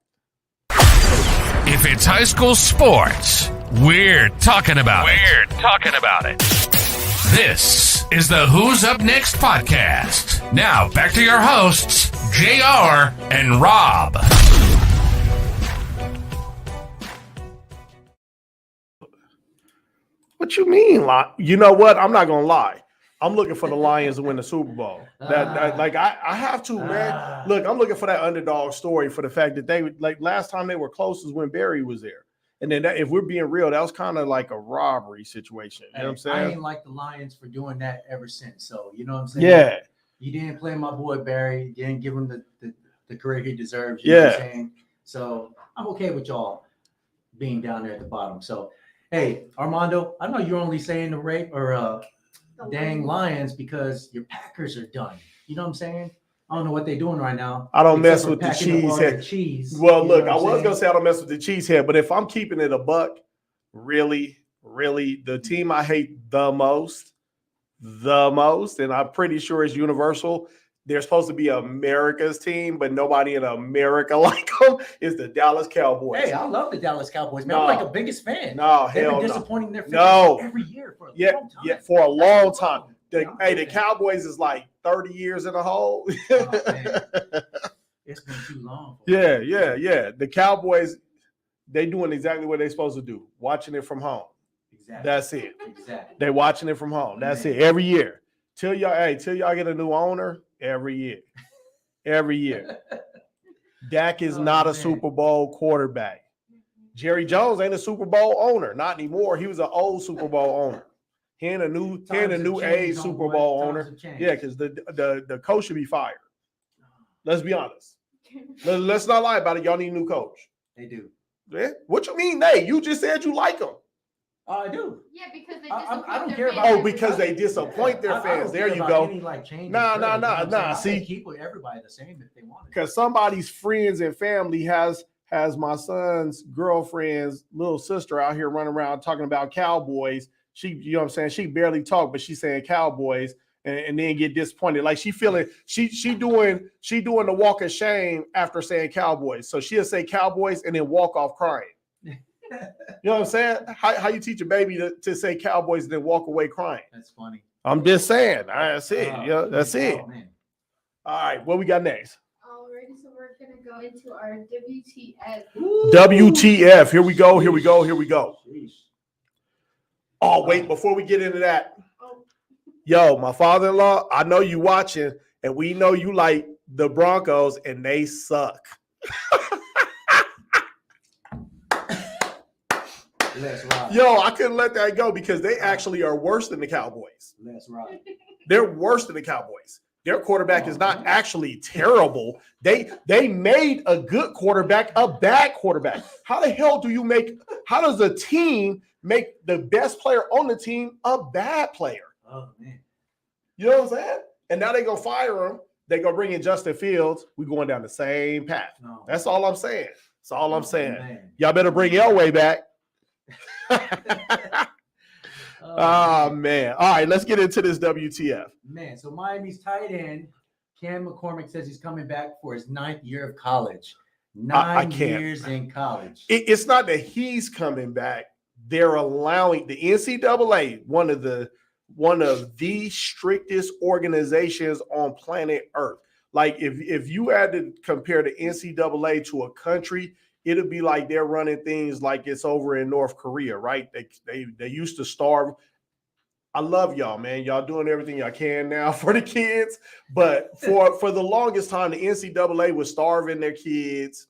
If it's high school sports, we're talking about it. This is the Who's Up Next podcast. Now back to your hosts, JR and Rob. What you mean? You know what? I'm not gonna lie. I'm looking for the Lions to win the Super Bowl. I have to, man. Look, I'm looking for that underdog story for the fact that they like last time they were close was when Barry was there. And then if we're being real, that was kind of like a robbery situation. You know what I'm saying? I ain't like the Lions for doing that ever since. So you know what I'm saying? Yeah. You didn't play my boy Barry. You didn't give him the career he deserves. You know what I'm saying? So I'm okay with y'all being down there at the bottom. So hey, Armando, I know you're only saying the rate or dang Lions because your Packers are done. You know what I'm saying? I don't know what they're doing right now. I don't mess except for with the packing up all cheese their head. cheese. Well, You know look, what I I'm was saying? gonna say I don't mess with the cheese head, but if I'm keeping it a buck, really, the team I hate the most, and I'm pretty sure it's universal. They're supposed to be America's team, but nobody in America like them is the Dallas Cowboys. Hey, I love the Dallas Cowboys, man. No. I'm like the biggest fan. No, They've hell been no. disappointing their fans No. every year for a Yeah, long time. yeah, for a long time. Yeah, I'm a The fan. Cowboys is like 30 years in a hole. Oh, man. It's been too long. Yeah. The Cowboys, they doing exactly what they're supposed to do, watching it from home. Exactly. That's it. Exactly. They watching it from home. That's Man. it. Every year. Till y'all get a new owner, every year. Every year. Dak is Oh, not a man. Super Bowl quarterback. Jerry Jones ain't a Super Bowl owner. Not anymore. He was an old Super Bowl owner. He ain't a new Times have age changed, Super homeboy. Bowl Times owner. have changed. Yeah, because the coach should be fired. Let's be honest. Let's not lie about it. Y'all need a new coach. They do. Yeah? What you mean they? You just said you like them. I do. Yeah, because they I disappoint don't their care about- fans. Oh, because they disappoint their I don't fans. There care you about go. Any, like, change Nah, or trade, nah, you know what I'm saying? nah. I See- can keep everybody the same if they want it. Because somebody's friends and family has my son's girlfriend's little sister out here running around talking about Cowboys. She, you know what I'm saying? She barely talk, but she's saying Cowboys and then get disappointed. Like she doing the walk of shame after saying Cowboys. So she'll say Cowboys and then walk off crying. You know what I'm saying? How you teach a baby to say Cowboys and then walk away crying? That's funny. I'm just saying. That's it. That's it. Oh, man. All right, what we got next? Alrighty, so we're gonna go into our WTF. WTF. Here we go. Here we go. Here we go. Sheesh. Oh, wait, before we get into that, Oh, yo, my father-in-law, I know you watching, and we know you like the Broncos, and they suck. Let's ride. Yo, I couldn't let that go because they actually are worse than the Cowboys. Let's ride. They're worse than the Cowboys. Their quarterback is not actually terrible. They made a good quarterback a bad quarterback. How the hell how does a team make the best player on the team a bad player? Oh, man. You know what I'm saying? And now they go fire him. They go bring in Justin Fields. We going down the same path. No. That's all I'm saying. That's all I'm saying. Man. Y'all better bring Elway back. Oh, Oh man. All right, let's get into this WTF. man. So Miami's tight end, Cam McCormick, says he's coming back for his 9th year of college. I 9 can't. years in college. It's not that he's coming back. They're allowing the NCAA, one of the strictest organizations on planet Earth. Like if you had to compare the NCAA to a country, it'd be like they're running things like it's over in North Korea, right? They used to starve. I love y'all, man. Y'all doing everything y'all can now for the kids. But for the longest time, the NCAA was starving their kids.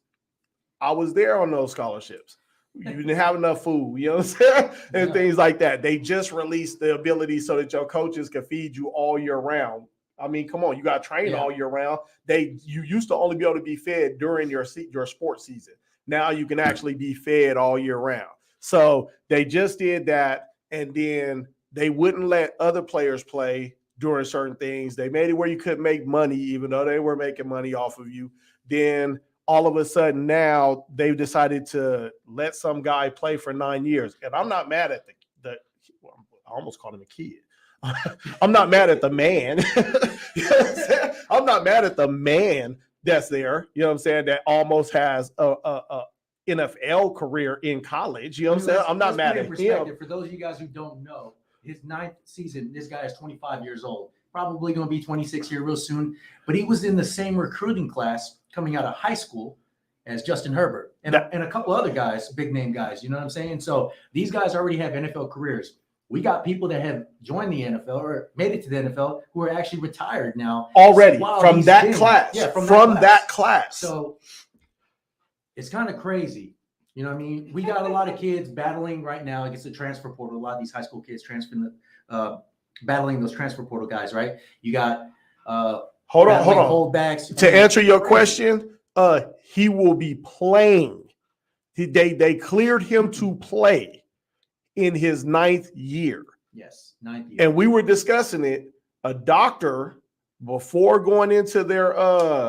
I was there on those scholarships. You didn't have enough food, you know what I'm saying? And things like that. They just released the ability so that your coaches can feed you all year round. I mean, come on, you got to train all year round. You used to only be able to be fed during your sports season. Now you can actually be fed all year round. So they just did that, and then they wouldn't let other players play during certain things. They made it where you couldn't make money, even though they were making money off of you. Then all of a sudden now they've decided to let some guy play for 9 years. And I'm not mad at I almost called him a kid. I'm not mad at the man. You know what I'm saying? I'm not mad at the man that's there, you know what I'm saying, that almost has a NFL career in college. You know what I'm saying? I'm not mad at him. For those of you guys who don't know, his 9th season, this guy is 25 years old, probably going to be 26 here real soon. But he was in the same recruiting class coming out of high school as Justin Herbert and a couple other guys, big name guys. You know what I'm saying? So these guys already have NFL careers. We got people that have joined the NFL or made it to the NFL who are actually retired now already while from he's that been- class. Yeah, from that class. So it's kind of crazy. You know what I mean? We got a lot of kids battling right now against the transfer portal. A lot of these high school kids battling those transfer portal guys, right? You got hold on. holdbacks. To answer your question, he will be playing. They cleared him to play in his 9th year. Yes, 9th year. And we were discussing it. A doctor, before going into their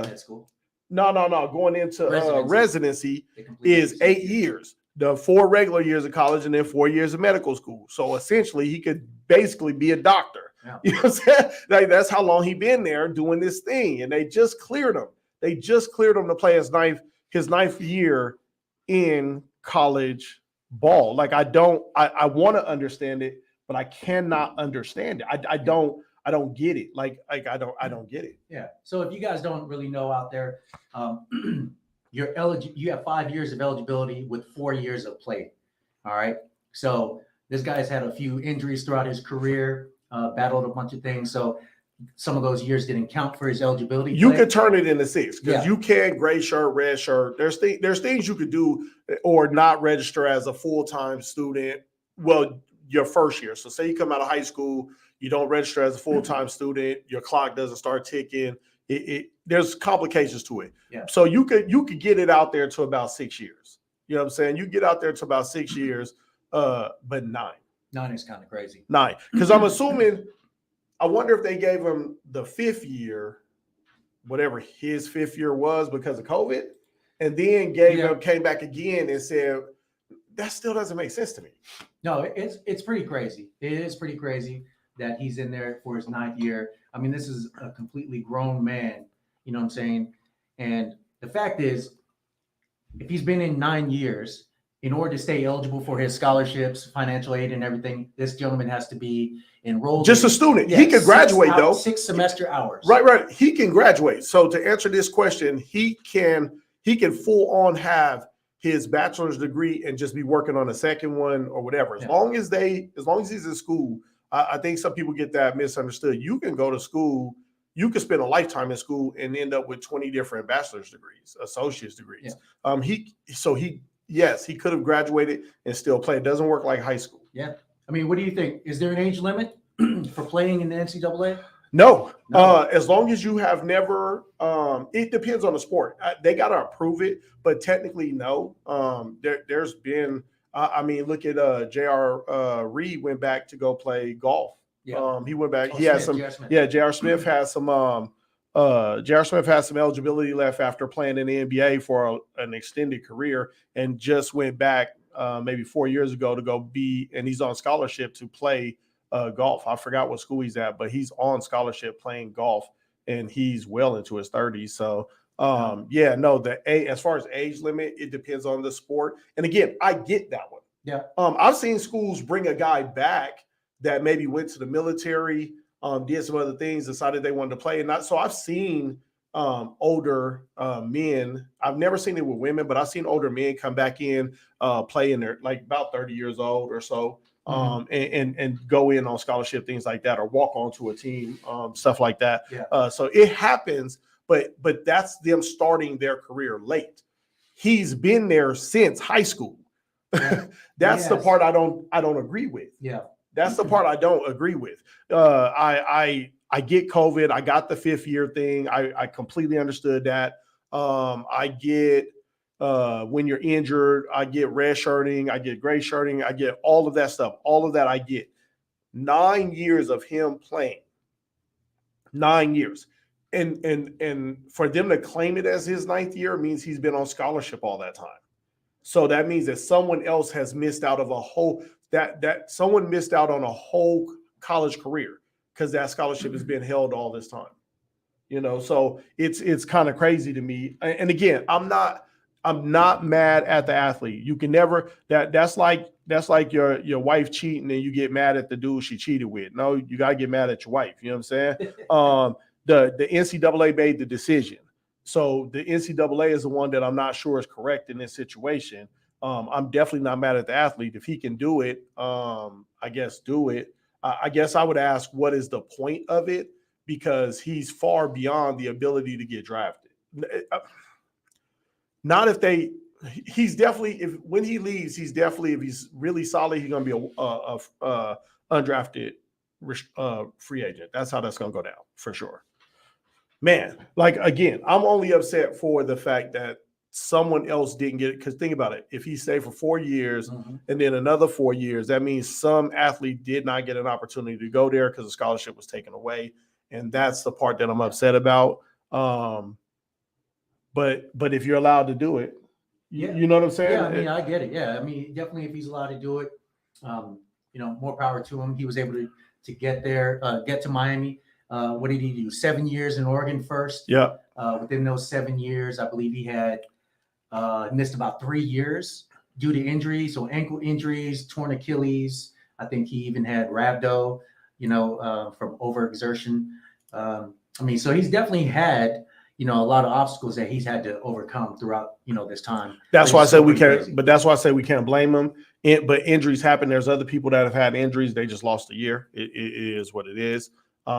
That's cool. going into residency They complete is 8 years. The 4 regular years of college and then 4 years of medical school. So essentially he could basically be a doctor. Yeah. You know what I'm saying? Like, that's how long he been there doing this thing. And they just cleared him. They just cleared him to play his ninth year in college ball. Like, I want to understand it, but I cannot understand it. I don't get it. Like I don't get it. Yeah. So if you guys don't really know out there, you have 5 years of eligibility with 4 years of play. All right. So this guy's had a few injuries throughout his career, battled a bunch of things. So some of those years didn't count for his eligibility. You play. could turn it into 6 because Yeah. you can gray shirt, red shirt. There's things you could do or not register as a full-time student. Well, your first year. So say you come out of high school, you don't register as a full-time student, your clock doesn't start ticking. There's complications to it. Yeah. So you could get it out there to about 6 years. You know what I'm saying? You get out there to about 6 years, but 9. 9 is kind of crazy. 9. Because I'm assuming, I wonder if they gave him the 5th year, whatever his 5th year was because of COVID, and then came back again and said, that still doesn't make sense to me. No, it's pretty crazy. It is pretty crazy that he's in there for his 9th year. I mean, this is a completely grown man, you know what I'm saying? And the fact is, if he's been in 9 years, in order to stay eligible for his scholarships, financial aid, and everything, this gentleman has to be enrolled. Just a student. He could graduate, though. 6 semester hours. Right. He can graduate. So to answer this question, he can full on have his bachelor's degree and just be working on a second one or whatever. As long as he's in school, I think some people get that misunderstood. You can go to school, you could spend a lifetime in school and end up with 20 different bachelor's degrees, associate's degrees. Yes, he could have graduated and still play. It doesn't work like high school. Yeah. I mean, what do you think? Is there an age limit for playing in the NCAA? No. As long as you have never, it depends on the sport. They got to approve it, but technically, no. There's been, look at J.R. Reed went back to go play golf. Yeah. He went back. J.R. Smith has some. J.R. Smith has some eligibility left after playing in the NBA for an extended career, and just went back maybe 4 years ago to go and he's on scholarship to play golf. I forgot what school he's at, but he's on scholarship playing golf, and he's well into his 30s. So, as far as age limit, it depends on the sport. And again, I get that one. Yeah. I've seen schools bring a guy back that maybe went to the military, did some other things, decided they wanted to play. So I've seen older men. I've never seen it with women, but I've seen older men come back in, play in their like about 30 years old or so, and go in on scholarship, things like that, or walk onto a team, stuff like that. Yeah. So it happens, but that's them starting their career late. He's been there since high school. Yeah. That's the part I don't agree with. Yeah. That's the part I don't agree with. I get COVID. I got the 5th year thing. I completely understood that. I get when you're injured, I get red shirting, I get gray shirting, I get all of that stuff. All of that I get. 9 years of him playing. 9 years. And for them to claim it as his 9th year means he's been on scholarship all that time. So that means that someone else has missed out of a whole that someone missed out on a whole college career because that scholarship has been held all this time. So it's kind of crazy to me. And again, I'm not mad at the athlete. You can never that's like your wife cheating and you get mad at the dude she cheated with. No, you got to get mad at your wife. You know what I'm saying? The NCAA made the decision. So the NCAA is the one that I'm not sure is correct in this situation. I'm definitely not mad at the athlete. If he can do it, I guess do it. I guess I would ask, what is the point of it? Because he's far beyond the ability to get drafted. Not if he's definitely, when he leaves, if he's really solid, he's going to be a undrafted free agent. That's how that's going to go down for sure. Man, again, I'm only upset for the fact that someone else didn't get it. Because think about it. If he stayed for 4 years and then another 4 years, that means some athlete did not get an opportunity to go there because the scholarship was taken away. And that's the part that I'm upset about. But if you're allowed to do it, you know what I'm saying? Yeah, I mean, I get it. Yeah, I mean, definitely if he's allowed to do it, more power to him. He was able to get there, get to Miami. What did he do? 7 years in Oregon first. Yeah. Within those 7 years, I believe he had missed about 3 years due to injuries. So ankle injuries, torn Achilles. I think he even had rhabdo, from overexertion. So he's definitely had, a lot of obstacles that he's had to overcome throughout, this time. That's But why I it's said still we pretty can't. crazy. But that's why I say we can't blame him. But injuries happen. There's other people that have had injuries. They just lost a year. It is what it is.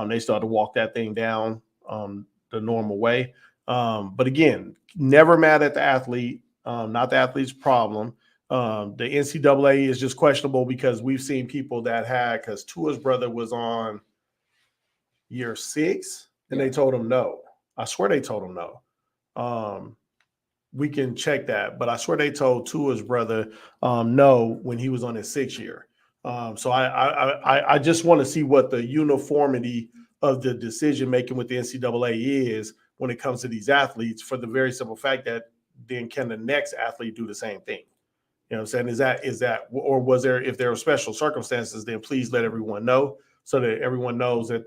They started to walk that thing down the normal way. But again, never mad at the athlete. Not the athlete's problem. The NCAA is just questionable because we've seen people that had, because Tua's brother was on year 6 and they told him no. I swear they told him no. We can check that, but I swear they told Tua's brother no when he was on his 6th year. So I just want to see what the uniformity of the decision making with the NCAA is when it comes to these athletes, for the very simple fact that then can the next athlete do the same thing? You know what I'm saying? Is that, or was there, if there are special circumstances, then please let everyone know so that everyone knows that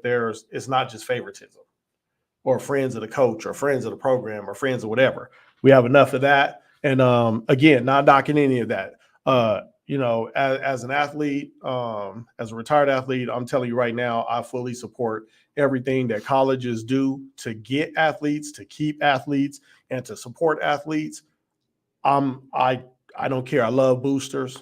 it's not just favoritism or friends of the coach or friends of the program or friends of whatever. We have enough of that. And again, not knocking any of that. As an athlete, as a retired athlete, I'm telling you right now, I fully support everything that colleges do to get athletes, to keep athletes, and to support athletes. I don't care. I love boosters.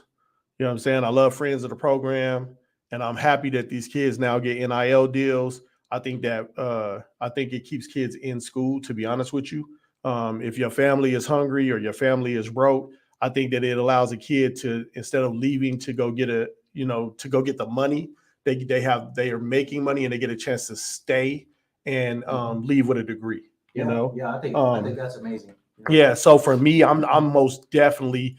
You know what I'm saying? I love friends of the program, and I'm happy that these kids now get NIL deals. I think it keeps kids in school, to be honest with you. If your family is hungry or your family is broke, I think that it allows a kid to, instead of leaving to go get the money, they are making money and they get a chance to stay and leave with a degree. Yeah, I think that's amazing. Yeah. So for me, I'm most definitely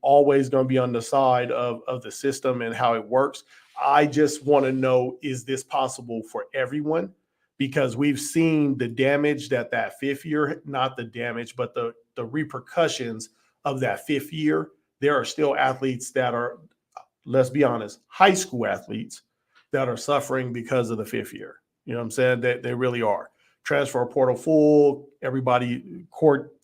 always going to be on the side of the system and how it works. I just want to know, is this possible for everyone? Because we've seen the damage that 5th year, not the damage, but the repercussions of that 5th year. There are still athletes that are, let's be honest, high school athletes that are suffering because of the 5th year. You know what I'm saying? That they really are. Transfer portal full, everybody, court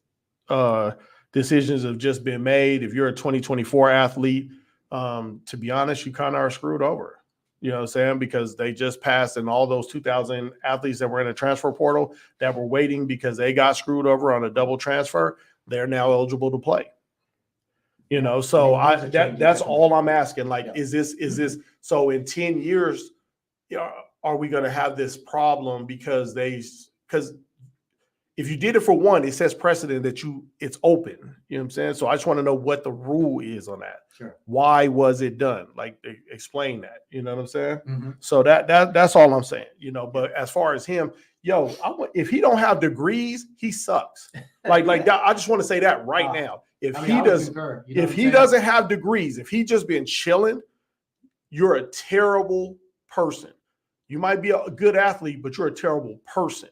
decisions have just been made. If you're a 2024 athlete, to be honest, you kind of are screwed over. You know what I'm saying? Because they just passed, and all those 2,000 athletes that were in a transfer portal that were waiting because they got screwed over on a double transfer, they're now eligible to play. So that's all I'm asking. Like, is this so in 10 years, are we going to have this problem because if you did it for one, it sets precedent that it's open. You know what I'm saying? So I just want to know what the rule is on that. Sure. Why was it done? Like, explain that. You know what I'm saying? Mm-hmm. So that's all I'm saying. But as far as him, if he don't have degrees, he sucks. Like that. I just want to say that right now. If he doesn't have degrees, if he just been chilling, you're a terrible person. You might be a good athlete, but you're a terrible person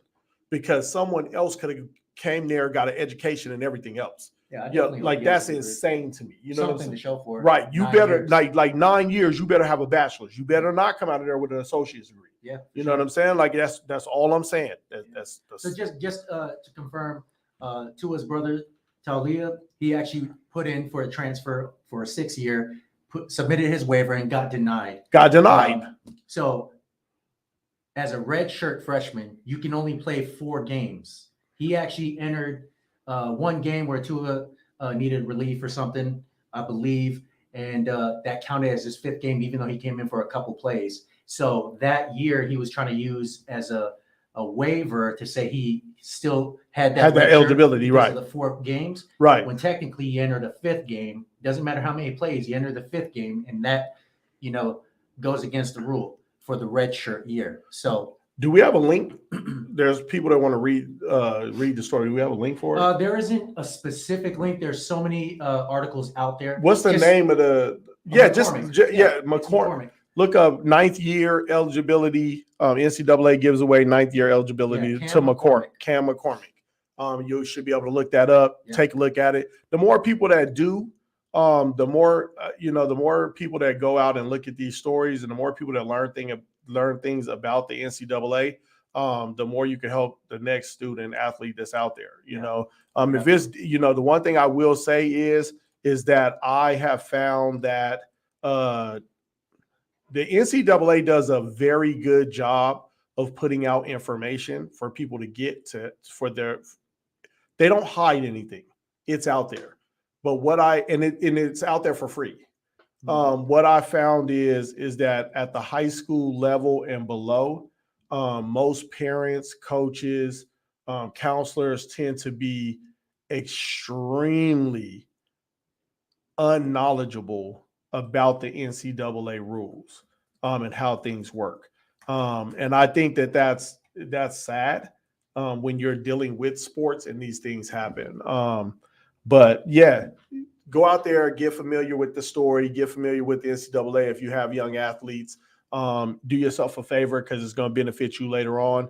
because someone else could have came there, got an education and everything else. Yeah, like that's insane to me. You know, something to show for it. Right. You better like 9 years. You better have a bachelor's. You better not come out of there with an associate's degree. Yeah. You know what I'm saying? Like that's all I'm saying. That's so just to confirm, Tua's brother Taulia, he actually put in for a transfer for a 6th year, submitted his waiver and got denied. So as a redshirt freshman, you can only play 4 games. He actually entered one game where Tua needed relief or something, I believe, and that counted as his 5th game, even though he came in for a couple plays. So that year he was trying to use as a waiver to say he still had that eligibility, right? Of the 4 games, right? When technically he entered a 5th game. Doesn't matter how many plays he entered the 5th game, and that goes against the rule for the redshirt year. So, do we have a link? There's people that want to read the story. Do we have a link for it? There isn't a specific link. There's so many articles out there. What's the name of the? McCormick. Look up 9th year eligibility. NCAA gives away 9th year eligibility to McCormick. Cam McCormick. You should be able to look that up. Yeah. Take a look at it. The more people that do, the more the more people that go out and look at these stories, and the more people that learn things about the NCAA, the more you can help the next student athlete that's out there. If it's the one thing I will say is that I have found that the NCAA does a very good job of putting out information for people to get to they don't hide anything. It's out there. But it's out there for free. What I found is that at the high school level and below, most parents, coaches, counselors tend to be extremely unknowledgeable about the NCAA rules and how things work. And I think that's sad when you're dealing with sports and these things happen. But yeah, go out there, get familiar with the story, get familiar with the NCAA. If you have young athletes, do yourself a favor because it's going to benefit you later on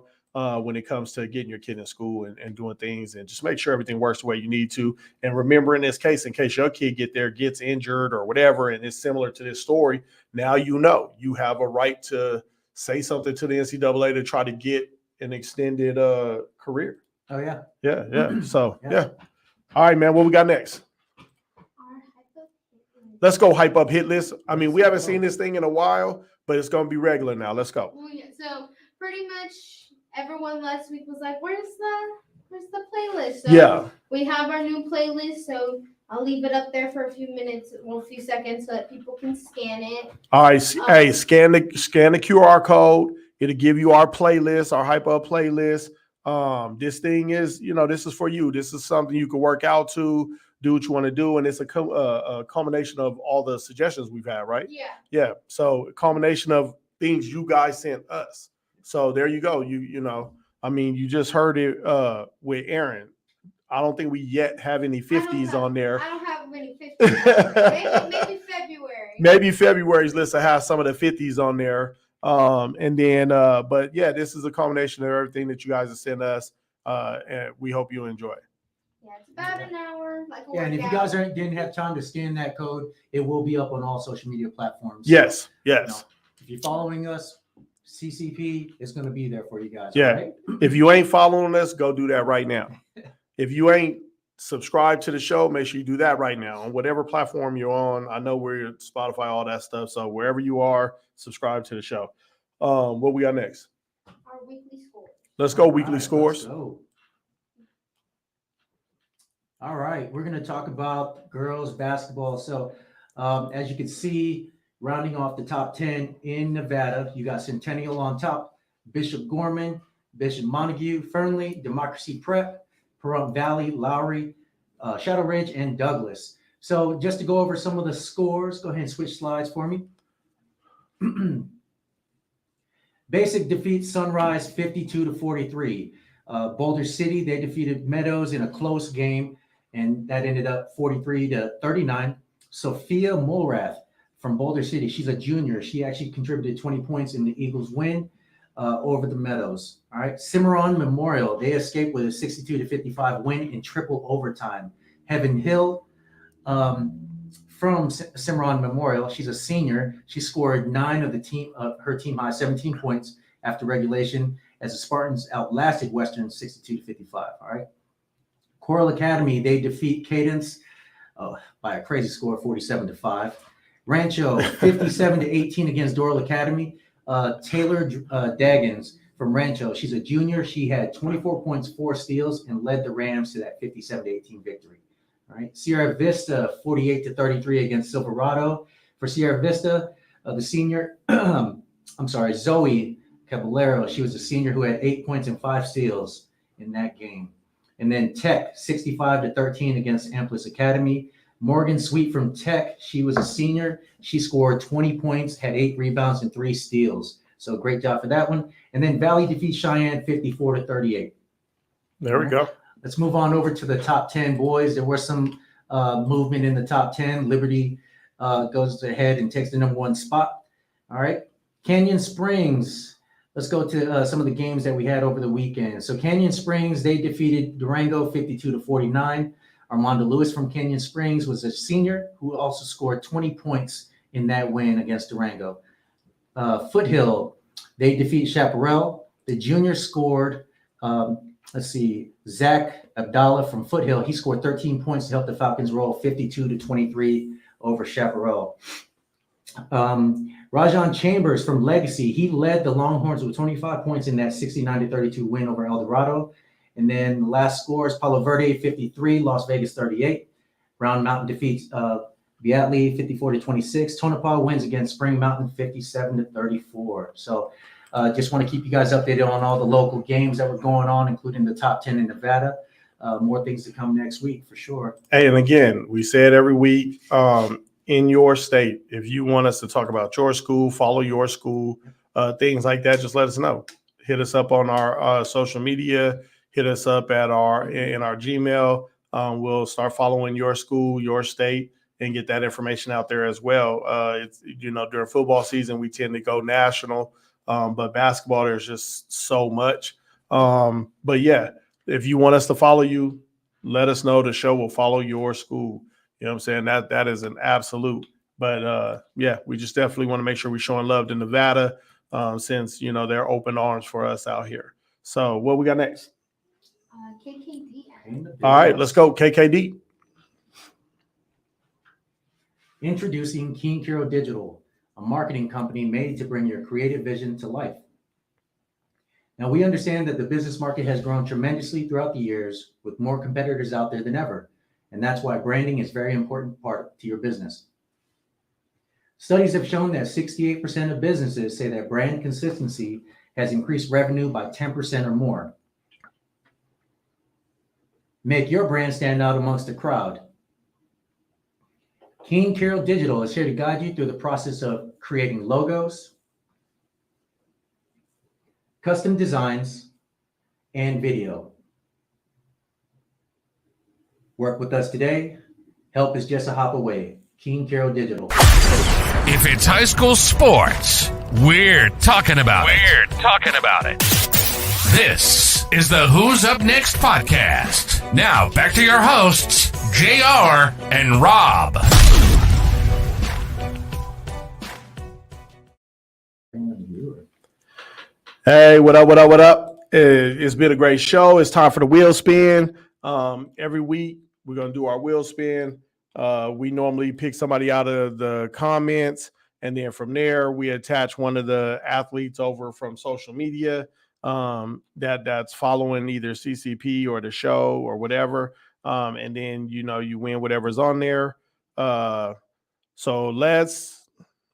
when it comes to getting your kid in school and doing things, and just make sure everything works the way you need to. And remember, in this case, in case your kid gets injured or whatever, and it's similar to this story, now you have a right to say something to the NCAA to try to get an extended career. Oh yeah. Yeah. So Yeah. All right, man. What we got next? Let's go hype up hit list. I mean, we haven't seen this thing in a while, but it's going to be regular now. Let's go. Well, yeah, so pretty much everyone last week was like, "Where's the playlist?" So Yeah. we have our new playlist. So I'll leave it up there for a few seconds so that people can scan it. All right. Hey, scan the QR code. It'll give you our playlist, our hype up playlist. This thing is, this is for you. This is something you can work out to, do what you want to do, and it's a culmination of all the suggestions we've had, right? Yeah. So a culmination of things you guys sent us. So there you go. You just heard it with Aaron. I don't think we yet have any 50s on there. I don't have many 50s. maybe February. Maybe February's list will have some of the 50s on there. And then, but yeah, this is a combination of everything that you guys have sent us, and we hope you enjoy. Yeah, it's about an hour. And if you guys didn't have time to scan that code, it will be up on all social media platforms. Yes. If you're following us, CCP is going to be there for you guys. Yeah. Right? If you ain't following us, go do that right now. If you ain't subscribed to the show, make sure you do that right now on whatever platform you're on. I know we're Spotify, all that stuff. So wherever you are, subscribe to the show. What we got next? Our weekly scores. Let's go. Weekly scores. Let's go. All right, we're going to talk about girls basketball. So as you can see, rounding off the top 10 in Nevada, you got Centennial on top, Bishop Gorman, Bishop Montague, Fernley, Democracy Prep, Pahrump Valley, Lowry, Shadow Ridge, and Douglas. So just to go over some of the scores, go ahead and switch slides for me. Basic defeats Sunrise 52-43. Boulder City, they defeated Meadows in a close game, and that ended up 43-39. Sophia Mulrath from Boulder City, she's a junior. She actually contributed 20 points in the Eagles' win over the Meadows. All right, Cimarron Memorial, they escaped with a 62-55 win in triple overtime. Heaven Hill from Cimarron Memorial, she's a senior. She scored 9 of her team high 17 points after regulation as the Spartans outlasted Western 62-55. All right. Coral Academy, they defeat Cadence by a crazy score, 47-5. Rancho, 57-18 against Doral Academy. Taylor Daggins from Rancho, she's a junior. She had 24 points, 4 steals, and led the Rams to that 57-18 victory. All right. Sierra Vista, 48-33 against Silverado. For Sierra Vista, the senior, Zoe Caballero, she was a senior who had 8 points and 5 steals in that game. And then Tech, 65-13 against Amplis Academy. Morgan Sweet from Tech, she was a senior. She scored 20 points, had 8 rebounds, and 3 steals. So great job for that one. And then Valley defeats Cheyenne 54-38. There we go. Let's move on over to the top 10 boys. There was some movement in the top 10. Liberty goes ahead and takes the number 1 spot. All right. Canyon Springs. Let's go to some of the games that we had over the weekend. So Canyon Springs, they defeated Durango 52-49. Armando Lewis from Canyon Springs was a senior who also scored 20 points in that win against Durango. Foothill, they defeat Chaparral. The junior scored, Zach Abdallah from Foothill. He scored 13 points to help the Falcons roll 52-23 over Chaparral. Rajon Chambers from Legacy, he led the Longhorns with 25 points in that 69-32 win over El Dorado. And then the last scores, Palo Verde 53, Las Vegas 38. Round Mountain defeats Beatley 54-26. Tonopah wins against Spring Mountain 57-34. So just want to keep you guys updated on all the local games that were going on, including the top 10 in Nevada. More things to come next week for sure. Hey, and again, we say it every week. In your state, if you want us to talk about your school, follow your school, things like that, just let us know. Hit us up on our social media. Hit us up at our Gmail. We'll start following your school, your state, and get that information out there as well. It's during football season we tend to go national, but basketball there's just so much. But yeah, if you want us to follow you, let us know. The show will follow your school. You know what I'm saying? That is an absolute. But yeah, we just definitely want to make sure we're showing love to Nevada since they're open arms for us out here. So what we got next? KKD. All right, let's go, KKD. Introducing Keen Kiro Digital, a marketing company made to bring your creative vision to life. Now, we understand that the business market has grown tremendously throughout the years with more competitors out there than ever. And that's why branding is a very important part to your business. Studies have shown that 68% of businesses say that brand consistency has increased revenue by 10% or more. Make your brand stand out amongst the crowd. Keen Kiro Digital is here to guide you through the process of creating logos, custom designs, and video. Work with us today. Help is just a hop away. Keen Kiro Digital. If it's high school sports, we're talking about it. This is the Who's Up Next podcast. Now, back to your hosts, JR and Rob. Hey, what up? It's been a great show. It's time for the wheel spin. Every week, we're going to do our wheel spin. We normally pick somebody out of the comments, and then from there, we attach one of the athletes over from social media that's following either CCP or the show or whatever. And then, you win whatever's on there. So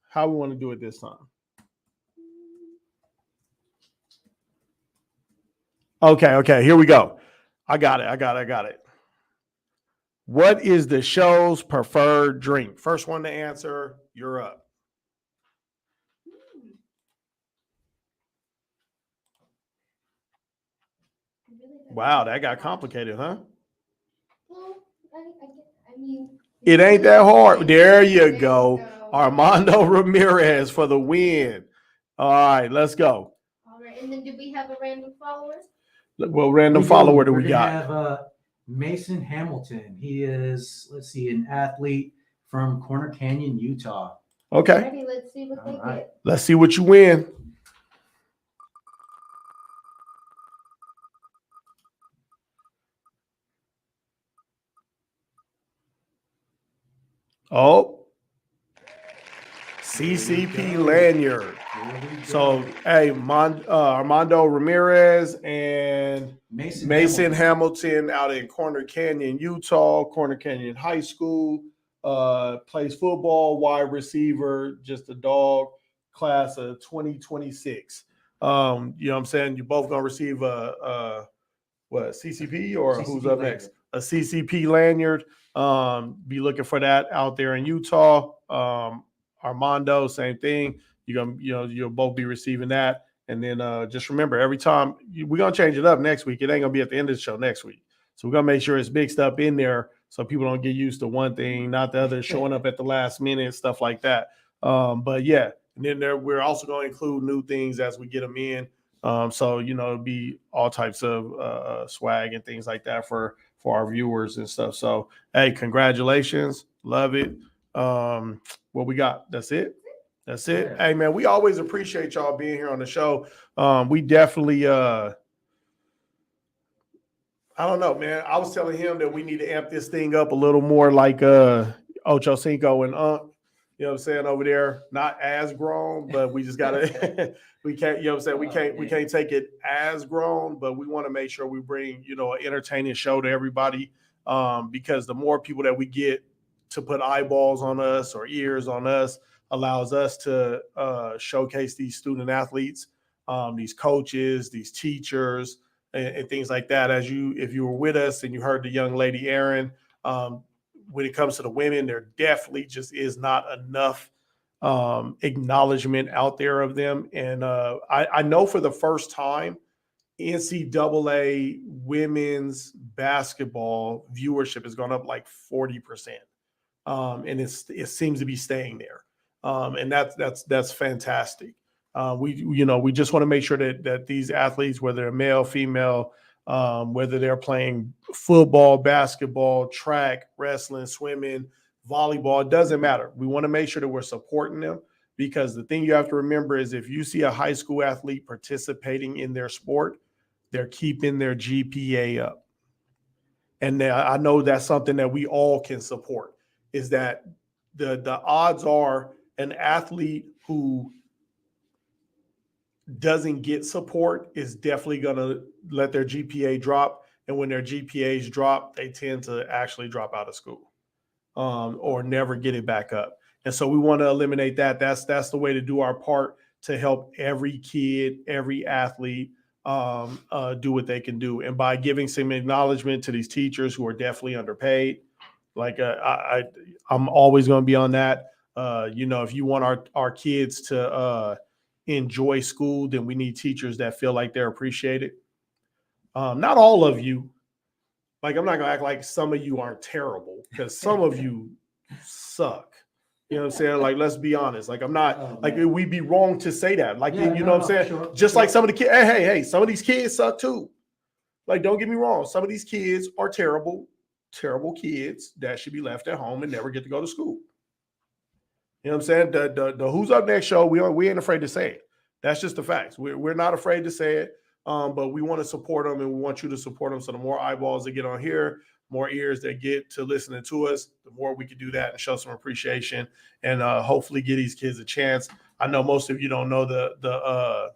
how we want to do it this time? Okay. Here we go. I got it. What is the show's preferred drink? First one to answer, you're up. Wow, that got complicated, huh? Well, I mean, It ain't that hard. There you go. Armando Ramirez for the win. All right, let's go. All right, and then do we have a random follower? What random follower do we got? We have Mason Hamilton. He is, an athlete from Corner Canyon, Utah. Okay. Ready? Let's see what they get. Let's see what you win. Oh, CCP lanyard. So, hey, Armando Ramirez and Mason Hamilton out in Corner Canyon, Utah, Corner Canyon High School, plays football, wide receiver, just a dog, class of 2026. You know what I'm saying? You're both going to receive a CCP or CCP who's up lanyard. next? A CCP lanyard. Be looking for that out there in Utah. Armando, same thing. You'll both be receiving that. And then just remember, every time we're gonna change it up next week. It ain't gonna be at the end of the show next week. So we're gonna make sure it's mixed up in there so people don't get used to one thing, not the other, showing up at the last minute, stuff like that. But yeah, and then we're also gonna include new things as we get them in. So it'll be all types of swag and things like that for our viewers and stuff. So hey, congratulations, love it. What we got? That's it. Yeah. Hey man, we always appreciate y'all being here on the show. We definitely I don't know, man. I was telling him that we need to amp this thing up a little more like Ocho Cinco and you know what I'm saying, over there, not as grown, but we just gotta we can't, you know what I'm saying, we can't take it as grown, but we want to make sure we bring, you know, an entertaining show to everybody. Because the more people that we get to put eyeballs on us or ears on us allows us to showcase these student athletes, these coaches, these teachers, and things like that. If you were with us and you heard the young lady, Erin, when it comes to the women, there definitely just is not enough acknowledgement out there of them. And I know for the first time, NCAA women's basketball viewership has gone up like 40%. And it seems to be staying there. And that's fantastic. We just want to make sure that these athletes, whether they're male, female, whether they're playing football, basketball, track, wrestling, swimming, volleyball, it doesn't matter. We want to make sure that we're supporting them, because the thing you have to remember is if you see a high school athlete participating in their sport, they're keeping their GPA up. And I know that's something that we all can support, is that the odds are an athlete who doesn't get support is definitely going to let their GPA drop. And when their GPAs drop, they tend to actually drop out of school or never get it back up. And so we want to eliminate that. That's the way to do our part to help every kid, every athlete do what they can do. And by giving some acknowledgement to these teachers who are definitely underpaid, like I'm always going to be on that. If you want our kids to enjoy school, then we need teachers that feel like they're appreciated. Not all of you. Like, I'm not going to act like some of you aren't terrible, because some of you suck. You know what I'm saying? Like, let's be honest. Like, I'm not we'd be wrong to say that. Like, you know what I'm saying? Sure, Just like some of the kids. Hey, some of these kids suck too. Like, don't get me wrong. Some of these kids are terrible kids that should be left at home and never get to go to school. You know what I'm saying? The Who's Up Next show, we ain't afraid to say it. That's just the facts. We're not afraid to say it, but we want to support them, and we want you to support them. So the more eyeballs that get on here, more ears that get to listening to us, the more we can do that and show some appreciation, and hopefully give these kids a chance. I know most of you don't know the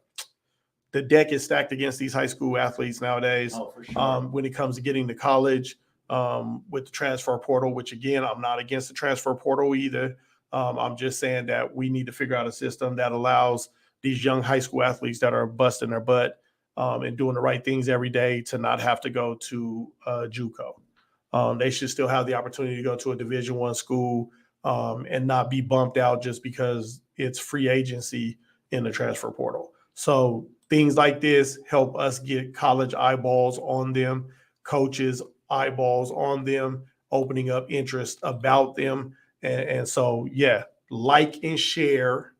deck is stacked against these high school athletes nowadays. Oh, for sure. When it comes to getting to college with the transfer portal, which again, I'm not against the transfer portal either. I'm just saying that we need to figure out a system that allows these young high school athletes that are busting their butt and doing the right things every day to not have to go to JUCO. They should still have the opportunity to go to a Division I school and not be bumped out just because it's free agency in the transfer portal. So things like this help us get college eyeballs on them, coaches eyeballs on them, opening up interest about them. And so, yeah, like and share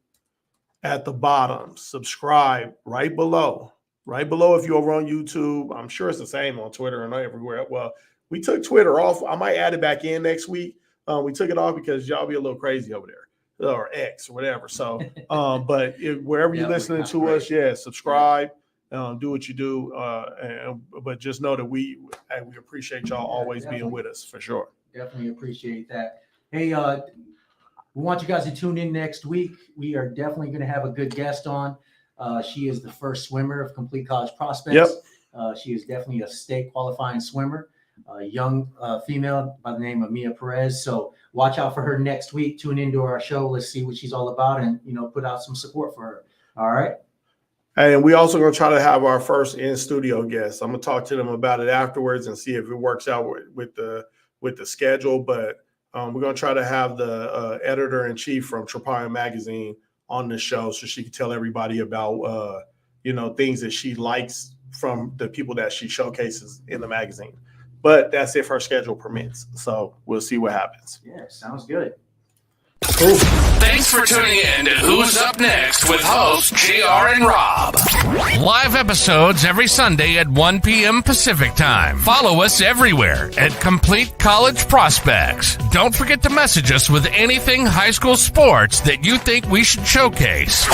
at the bottom, subscribe right below if you're over on YouTube. I'm sure it's the same on Twitter and everywhere. Well, we took Twitter off. I might add it back in next week. We took it off because y'all be a little crazy over there, or X or whatever. So, but wherever you're listening to us, subscribe, do what you do. But just know that we appreciate y'all always being with us, for sure. Definitely appreciate that. Hey, we want you guys to tune in next week. We are definitely going to have a good guest on. She is the first swimmer of Complete College Prospects. Yep. She is definitely a state qualifying swimmer, a young female by the name of Mia Perez. So watch out for her next week. Tune into our show. Let's see what she's all about, and put out some support for her. All right. And we also going to try to have our first in-studio guest. I'm going to talk to them about it afterwards and see if it works out with the schedule. But we're going to try to have the editor-in-chief from Tropia Magazine on the show so she can tell everybody about, things that she likes from the people that she showcases in the magazine. But that's if her schedule permits. So we'll see what happens. Yeah, sounds good. Cool. Thanks for tuning in to Who's Up Next with hosts JR and Rob. Live episodes every Sunday at 1 p.m. Pacific Time. Follow us everywhere at Complete College Prospects. Don't forget to message us with anything high school sports that you think we should showcase.